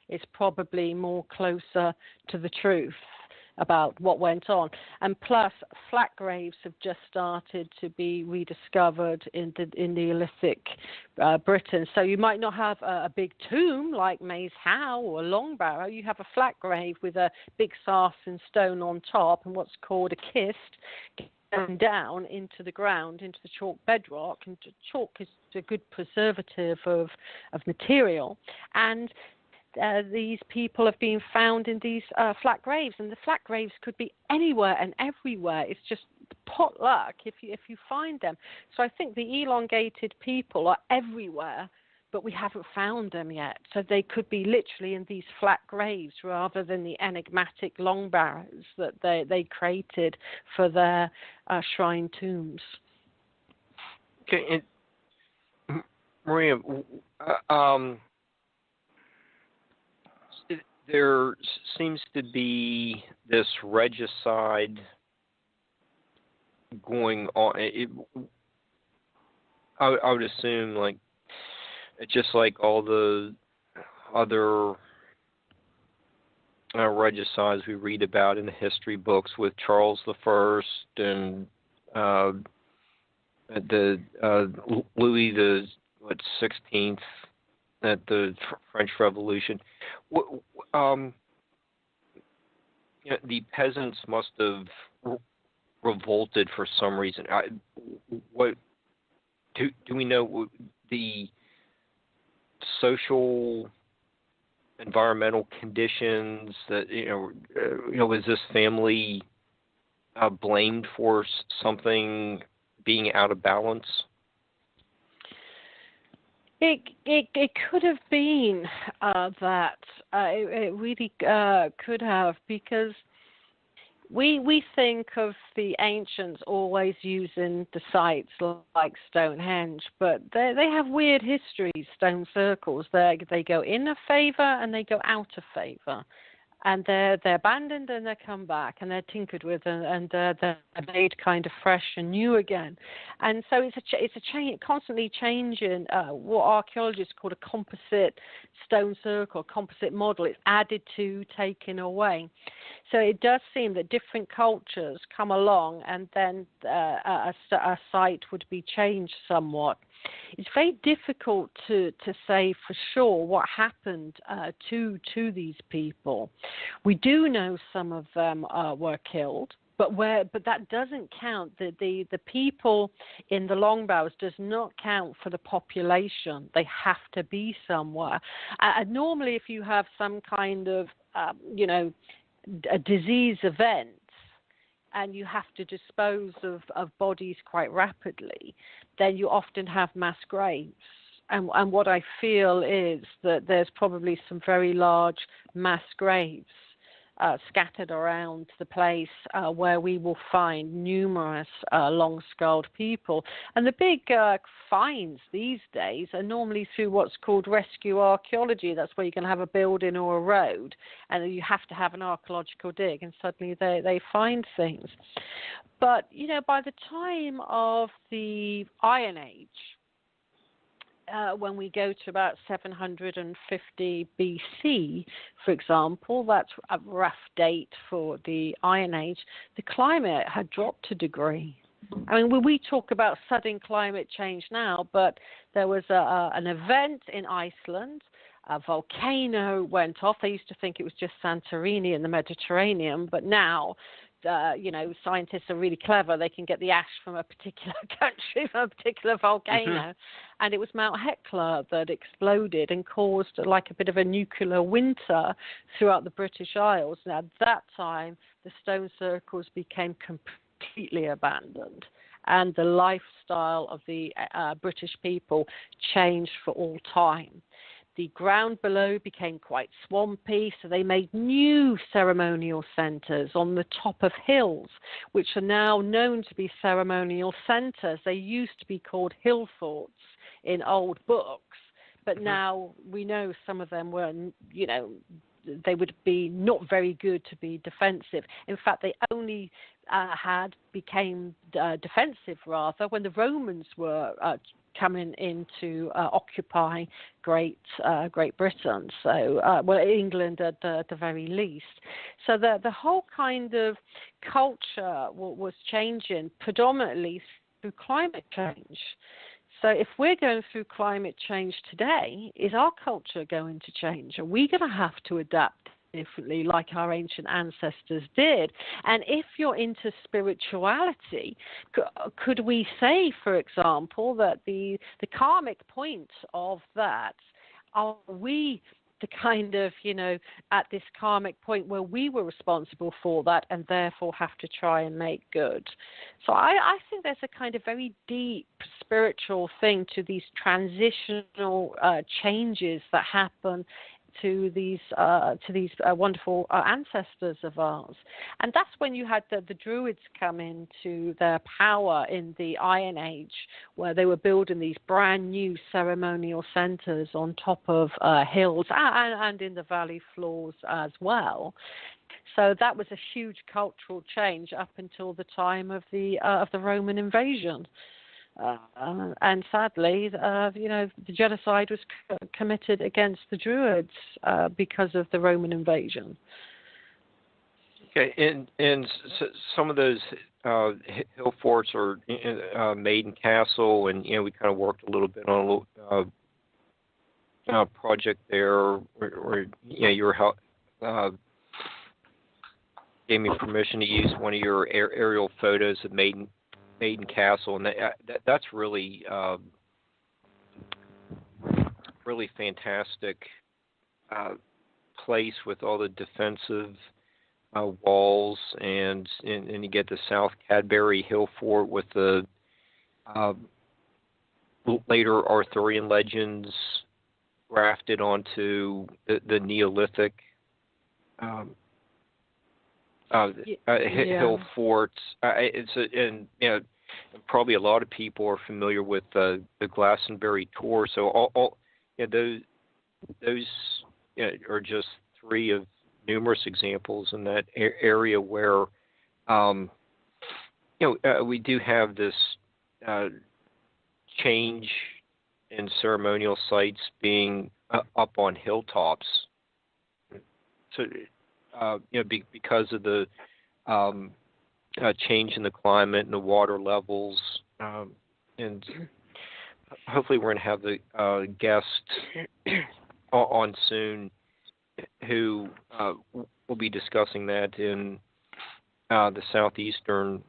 is probably more closer to the truth about what went on. And plus, flat graves have just started to be rediscovered in the Neolithic Britain. So you might not have a big tomb like Maze Howe or Longbarrow. You have a flat grave with a big sarsen stone on top and what's called a kist going down into the ground, into the chalk bedrock. And chalk is a good preservative of material. And these people have been found in these flat graves, and the flat graves could be anywhere and everywhere. It's just pot luck if you find them. So I think the elongated people are everywhere, but we haven't found them yet. So they could be literally in these flat graves rather than the enigmatic long barrows that they created for their shrine tombs. Okay, and Maria, there seems to be this regicide going on. I would assume, like, it's just like all the other regicides we read about in the history books with Charles I and the Louis the 16th at the French Revolution. The peasants must have revolted for some reason. What do we know? The social, environmental conditions that was this family blamed for something being out of balance? It could have been that. It really could have, because we think of the ancients always using the sites like Stonehenge, but they have weird histories, stone circles. They go in a favour and they go out of favour. And they're abandoned and they come back and they're tinkered with and they're made kind of fresh and new again. And so it's a change, constantly changing what archaeologists call a composite stone circle, composite model. It's added to, taken away. So it does seem that different cultures come along and then a site would be changed somewhat. It's very difficult to say for sure what happened to these people. We do know some of them were killed, but that doesn't count. The people in the Longbarrows does not count for the population. They have to be somewhere. Normally, if you have some kind of a disease event, and you have to dispose of bodies quite rapidly, then you often have mass graves. And what I feel is that there's probably some very large mass graves scattered around the place where we will find numerous long-skulled people. And the big finds these days are normally through what's called rescue archaeology. That's where you can have a building or a road, and you have to have an archaeological dig, and suddenly they find things. But, by the time of the Iron Age, when we go to about 750 BC, for example, that's a rough date for the Iron Age, the climate had dropped a degree. I mean, we talk about sudden climate change now, but there was an event in Iceland. A volcano went off. They used to think it was just Santorini in the Mediterranean, but now scientists are really clever. They can get the ash from a particular country, from a particular volcano. And it was Mount Hecla that exploded and caused like a bit of a nuclear winter throughout the British Isles. And at that time, the stone circles became completely abandoned. and the lifestyle of the British people changed for all time. The ground below became quite swampy, so they made new ceremonial centres on the top of hills, which are now known to be ceremonial centres. They used to be called hill forts in old books, but now we know some of them were, they would be not very good to be defensive. In fact, they only became defensive rather when the Romans were coming in to occupy Great Britain, England at the very least. So the whole kind of culture was changing predominantly through climate change. So if we're going through climate change today, is our culture going to change? Are we going to have to adapt differently like our ancient ancestors did? And if you're into spirituality, could we say, for example, that the karmic point of that, are we the kind of, at this karmic point where we were responsible for that and therefore have to try and make good? So I think there's a kind of very deep spiritual thing to these transitional changes that happen to these wonderful ancestors of ours. And that's when you had the Druids come into their power in the Iron Age, where they were building these brand new ceremonial centres on top of hills and in the valley floors as well. So that was a huge cultural change up until the time of the Roman invasion. And sadly, the genocide was committed against the Druids because of the Roman invasion. Okay, and so some of those hill forts are Maiden Castle, and we kind of worked a little bit on a project there where you were gave me permission to use one of your aerial photos of Maiden Castle, and that's really really fantastic place with all the defensive walls, and you get the South Cadbury Hill Fort with the later Arthurian legends grafted onto the Neolithic hill forts. And probably a lot of people are familiar with the Glastonbury Tor. So all those are just three of numerous examples in that area where we do have this change in ceremonial sites being up on hilltops. So because of the change in the climate and the water levels, and hopefully we're going to have the guest on soon who will be discussing that in the southeastern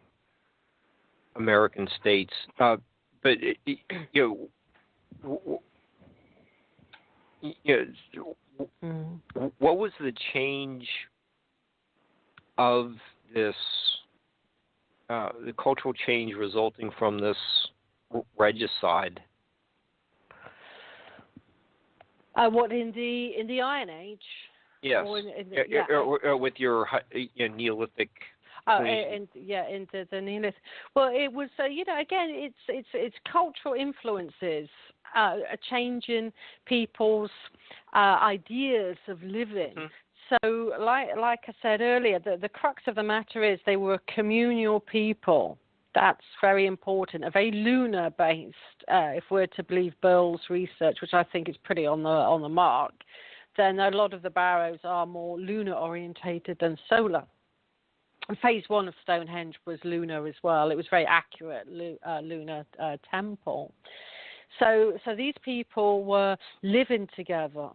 American states. But what was the change of this, the cultural change resulting from this regicide? What in the Iron Age? Yes. Or with your Neolithic. In the Neolithic. Well, it was again, it's cultural influences changing people's ideas of living. Mm-hmm. So, like I said earlier, the crux of the matter is they were a communal people. That's very important. A very lunar-based, if we're to believe Burl's research, which I think is pretty on the mark, then a lot of the barrows are more lunar-orientated than solar. And phase one of Stonehenge was lunar as well. It was very accurate lunar temple. So these people were living together.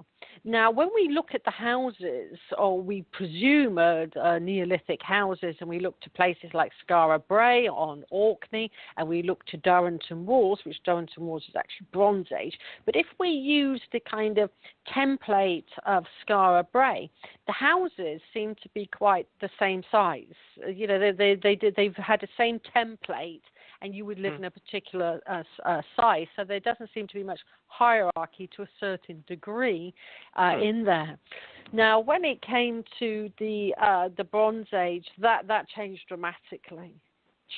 Now, when we look at the houses, or we presume Neolithic houses, and we look to places like Skara Brae on Orkney, and we look to Durrington Walls, which Durrington Walls is actually Bronze Age. But if we use the kind of template of Skara Brae, the houses seem to be quite the same size. They've had the same template, and you would live in a particular size. So there doesn't seem to be much hierarchy to a certain degree in there. Now, when it came to the Bronze Age, that changed dramatically.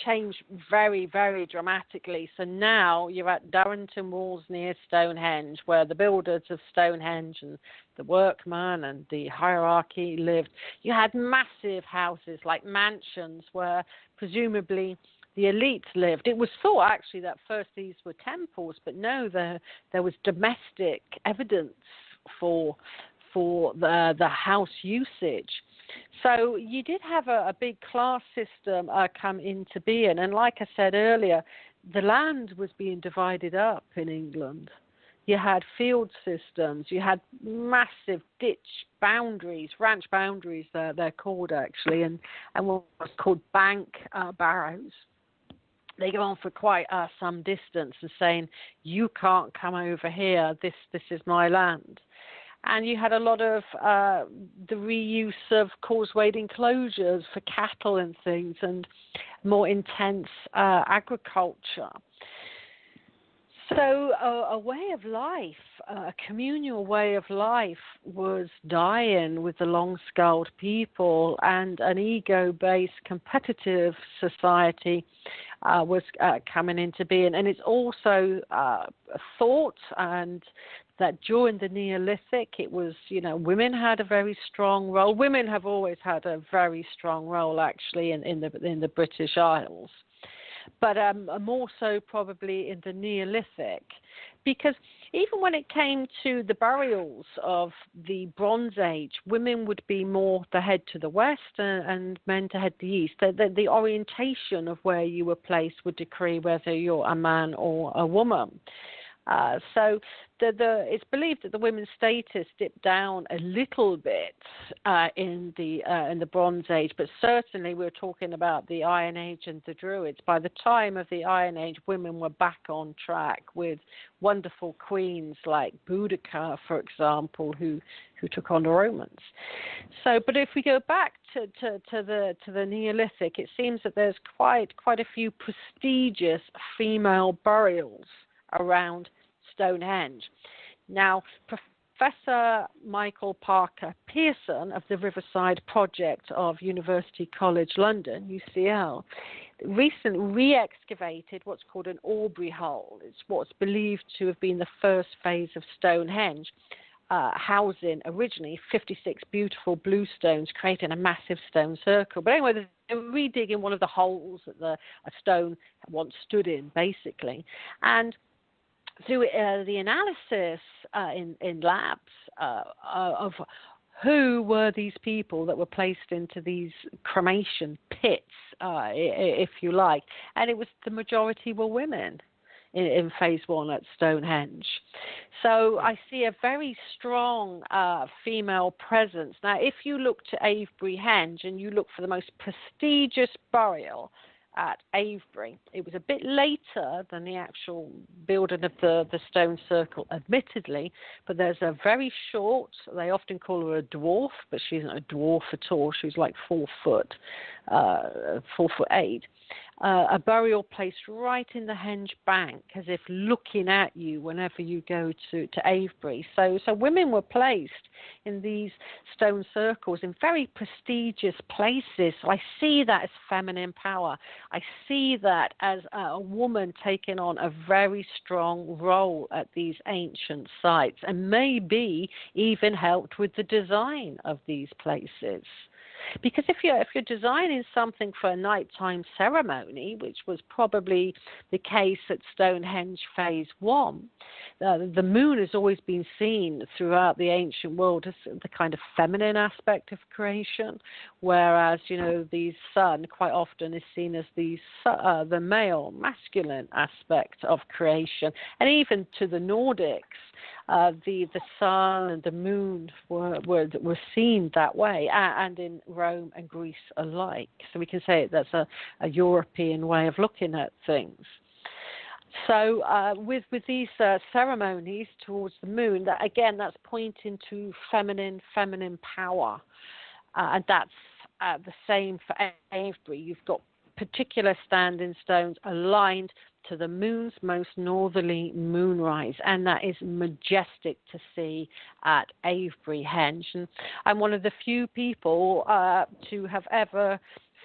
Changed very, very dramatically. So now you're at Durrington Walls near Stonehenge, where the builders of Stonehenge and the workmen and the hierarchy lived. You had massive houses, like mansions, where presumably the elites lived. It was thought actually that first these were temples, but no, there was domestic evidence for the house usage. So you did have a big class system come into being. And like I said earlier, the land was being divided up in England. You had field systems. You had massive ditch boundaries, ranch boundaries, they're called actually, and what was called bank barrows. They go on for quite some distance and saying, you can't come over here, this is my land. And you had a lot of the reuse of causewayed enclosures for cattle and things, and more intense agriculture. So a way of life, a communal way of life was dying with the long-skulled people, and an ego-based competitive society was coming into being. And it's also thought and that during the Neolithic, it was, women had a very strong role. Women have always had a very strong role, actually, in the British Isles, but more so probably in the Neolithic, because even when it came to the burials of the Bronze Age, women would be more to head to the west and men to head to the east. The orientation of where you were placed would decree whether you're a man or a woman. So it's believed that the women's status dipped down a little bit in the Bronze Age, but certainly we're talking about the Iron Age and the Druids. By the time of the Iron Age, women were back on track with wonderful queens like Boudica, for example, who took on the Romans. So, but if we go back to the Neolithic, it seems that there's quite a few prestigious female burials around Stonehenge. Now, Professor Michael Parker Pearson of the Riverside Project of University College London, UCL, recently re-excavated what's called an Aubrey hole. It's what's believed to have been the first phase of Stonehenge, housing originally 56 beautiful blue stones, creating a massive stone circle. But anyway, they're redigging one of the holes that a stone once stood in, basically. And through the analysis in labs of who were these people that were placed into these cremation pits, if you like, and it was the majority were women in phase one at Stonehenge. So I see a very strong female presence. Now, if you look to Avebury Henge and you look for the most prestigious burial at Avebury, it was a bit later than the actual building of the stone circle, admittedly, but there's a very short, they often call her a dwarf, but she isn't a dwarf at all, she's like 4 foot, 4'8", a burial placed right in the Henge bank, as if looking at you whenever you go to Avebury. So women were placed in these stone circles in very prestigious places. So I see that as feminine power. I see that as a woman taking on a very strong role at these ancient sites, and maybe even helped with the design of these places. Because if you're designing something for a nighttime ceremony, which was probably the case at Stonehenge Phase 1, the moon has always been seen throughout the ancient world as the kind of feminine aspect of creation, whereas, the sun quite often is seen as the male, masculine aspect of creation. And even to the Nordics, the sun and the moon were seen that way, and in Rome and Greece alike. So we can say that's a European way of looking at things. So with these ceremonies towards the moon, that's pointing to feminine power, and that's the same for Avebury. You've got particular standing stones aligned to the moon's most northerly moonrise, and that is majestic to see at Avebury Henge. And I'm one of the few people to have ever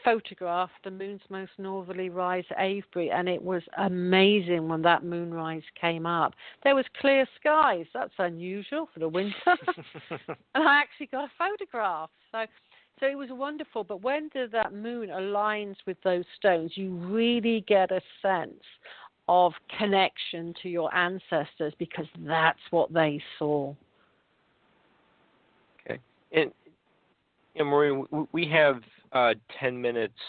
photographed the moon's most northerly rise at Avebury, and it was amazing when that moonrise came up. There was clear skies. That's unusual for the winter. And I actually got a photograph. So it was wonderful. But when that moon aligns with those stones, you really get a sense of connection to your ancestors, because that's what they saw. Okay. And Maria, we have 10 minutes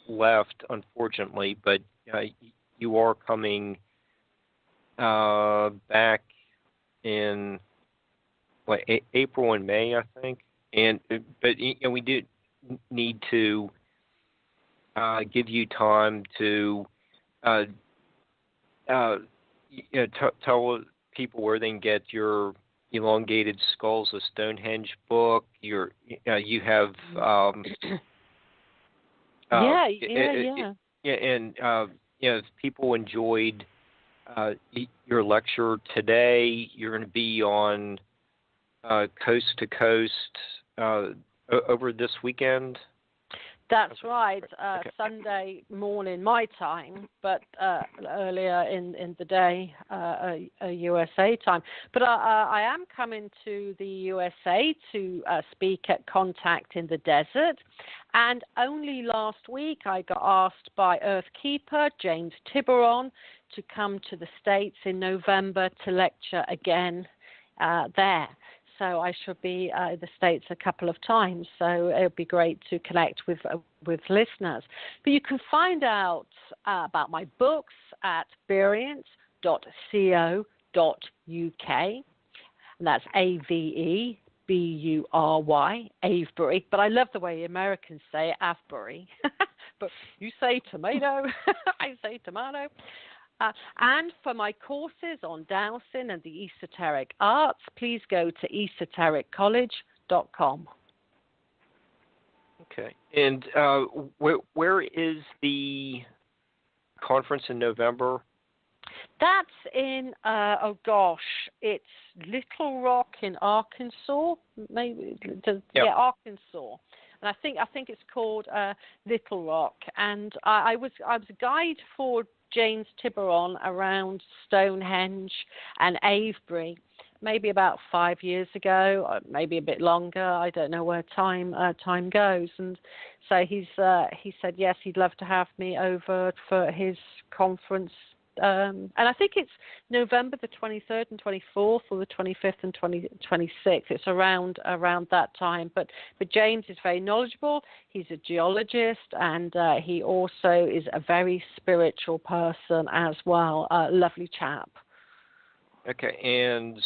left, unfortunately, but you are coming back in April and May, I think. But we do need to give you time to tell people where they can get your Elongated Skulls of Stonehenge book. You have and if people enjoyed your lecture today, you're going to be on Coast to Coast over this weekend. That's right. Okay. Sunday morning, my time, but earlier in the day, USA time. But I am coming to the USA to speak at Contact in the Desert. And only last week I got asked by Earthkeeper James Tiburon to come to the States in November to lecture again there. So I shall be in the States a couple of times. So it would be great to connect with listeners. But you can find out about my books at variant.co.uk. And that's AVEBURY, Avebury. But I love the way Americans say Avebury. But you say tomato, I say tomato. And for my courses on dowsing and the esoteric arts, please go to esotericcollege.com. Okay. And where is the conference in November? That's in, it's Little Rock in Arkansas, maybe. Yeah, Arkansas. And I think it's called Little Rock. And I was a guide for James Tiburon around Stonehenge and Avebury, maybe about 5 years ago, or maybe a bit longer. I don't know where time goes. And so he said yes, he'd love to have me over for his conference. And I think it's November the 23rd and 24th, or the 25th and 26th. It's around that time. But James is very knowledgeable. He's a geologist, and he also is a very spiritual person as well. Lovely chap. Okay, and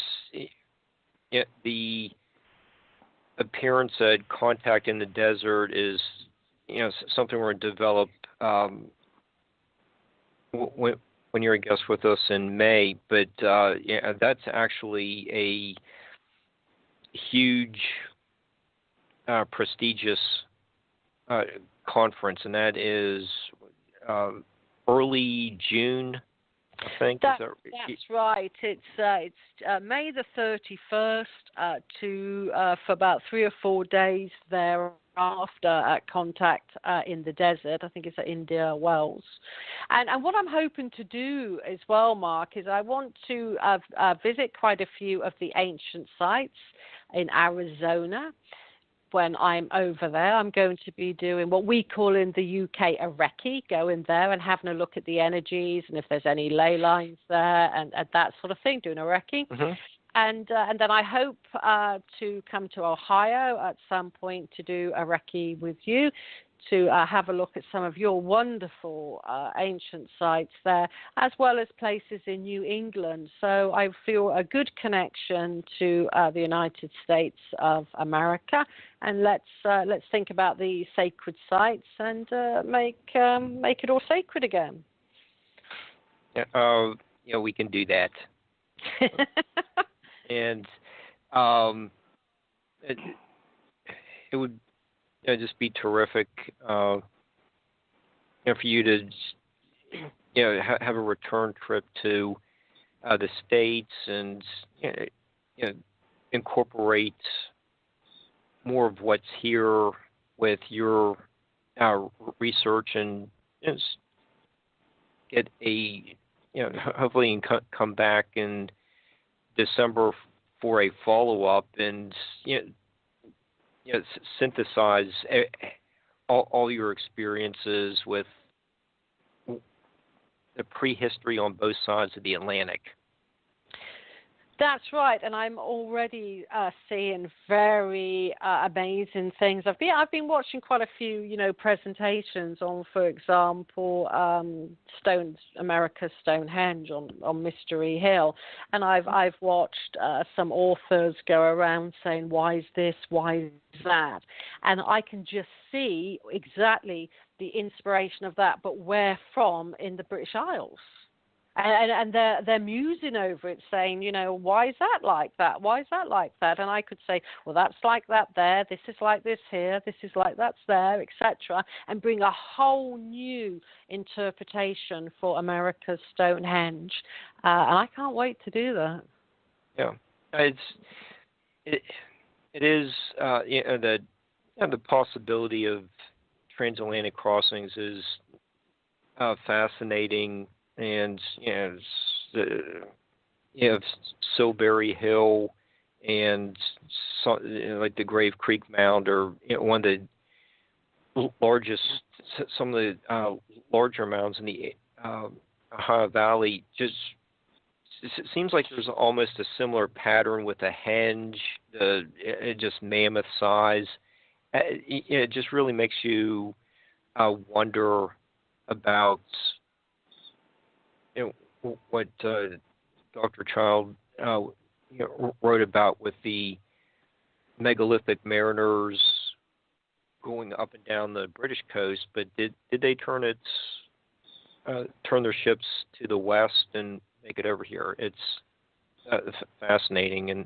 the appearance at Contact in the Desert is something we're going to develop when you're a guest with us in May, but that's actually a huge, prestigious conference, and that is early June, I think. That's right. It's May the 31st for about 3 or 4 days thereafter at Contact in the Desert. I think it's at India Wells. And what I'm hoping to do as well, Mark, is I want to visit quite a few of the ancient sites in Arizona. When I'm over there, I'm going to be doing what we call in the UK a recce, going there and having a look at the energies and if there's any ley lines there and that sort of thing, doing a recce. Mm-hmm. And then I hope to come to Ohio at some point to do a recce with you, to have a look at some of your wonderful ancient sites there, as well as places in New England. So I feel a good connection to the United States of America, and let's think about the sacred sites and make it all sacred again. Yeah, we can do that. And it would just be terrific for you to have a return trip to the States and incorporate more of what's here with your research and get a hopefully you can come back in December for a follow-up and synthesize all your experiences with the prehistory on both sides of the Atlantic. That's right, and I'm already seeing very amazing things. I've been watching quite a few, presentations on, for example, America's Stonehenge on Mystery Hill, and I've watched some authors go around saying, "Why is this? Why is that?" And I can just see exactly the inspiration of that, but where from in the British Isles. And they're musing over it, saying, why is that like that? Why is that like that? And I could say, well, that's like that there. This is like this here. This is like that's there, etc. And bring a whole new interpretation for America's Stonehenge. And I can't wait to do that. Yeah, it is the possibility of transatlantic crossings is fascinating. And Silbury Hill and like the Grave Creek Mound are one of the largest, some of the larger mounds in the Ohio Valley. Just it seems like there's almost a similar pattern with the henge, just mammoth size. It just really makes you wonder about what Dr. Childe wrote about with the megalithic mariners going up and down the British coast, but did they turn their ships to the west and make it over here? It's fascinating, and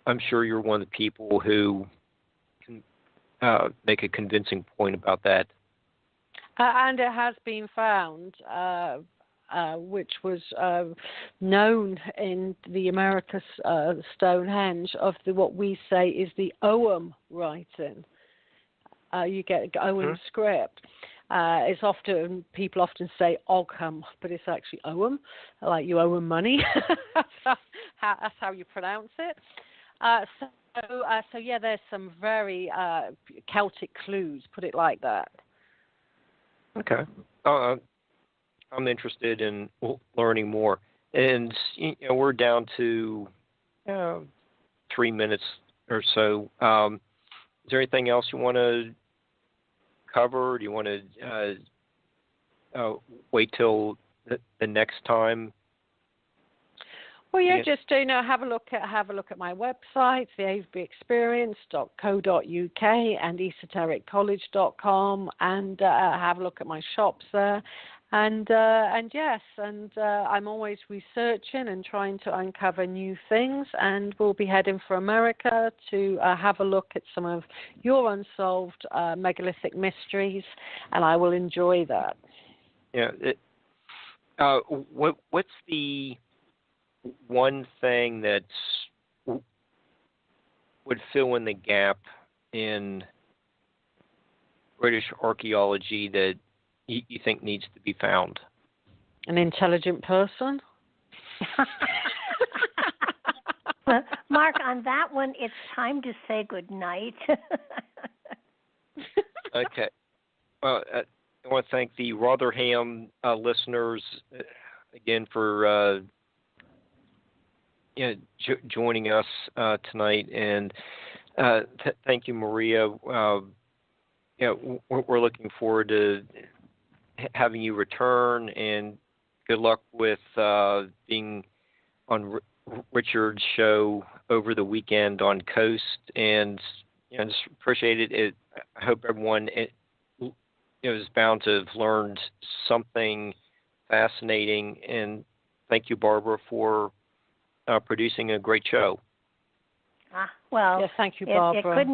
I'm sure you're one of the people who can make a convincing point about that. And it has been found. Which was known in the America's Stonehenge of what we say is the Ogham writing. You get Ogham script. It's often people often say Ogham, but it's actually Ogham, like you owe them money. That's how you pronounce it. So yeah, there's some very Celtic clues. Put it like that. Okay. I'm interested in learning more, and we're down to 3 minutes or so. Is there anything else you want to cover? Do you want to wait till the next time? Well, yeah, just have a look at my website, theaveryexperience.co.uk and esotericcollege.com, and have a look at my shops there. And yes, I'm always researching and trying to uncover new things, and we'll be heading for America to have a look at some of your unsolved megalithic mysteries, and I will enjoy that. Yeah. What's the one thing that would fill in the gap in British archaeology that you think needs to be found? An intelligent person. Mark, on that one, it's time to say good night. Okay. Well, I want to thank the Rotherham listeners again for joining us tonight, and thank you, Maria. We're looking forward to having you return, and good luck with being on Richard's show over the weekend on Coast, and just appreciate it. I hope everyone is bound to have learned something fascinating, and thank you, Barbara, for producing a great show. Well, yes, thank you, Barbara. It couldn't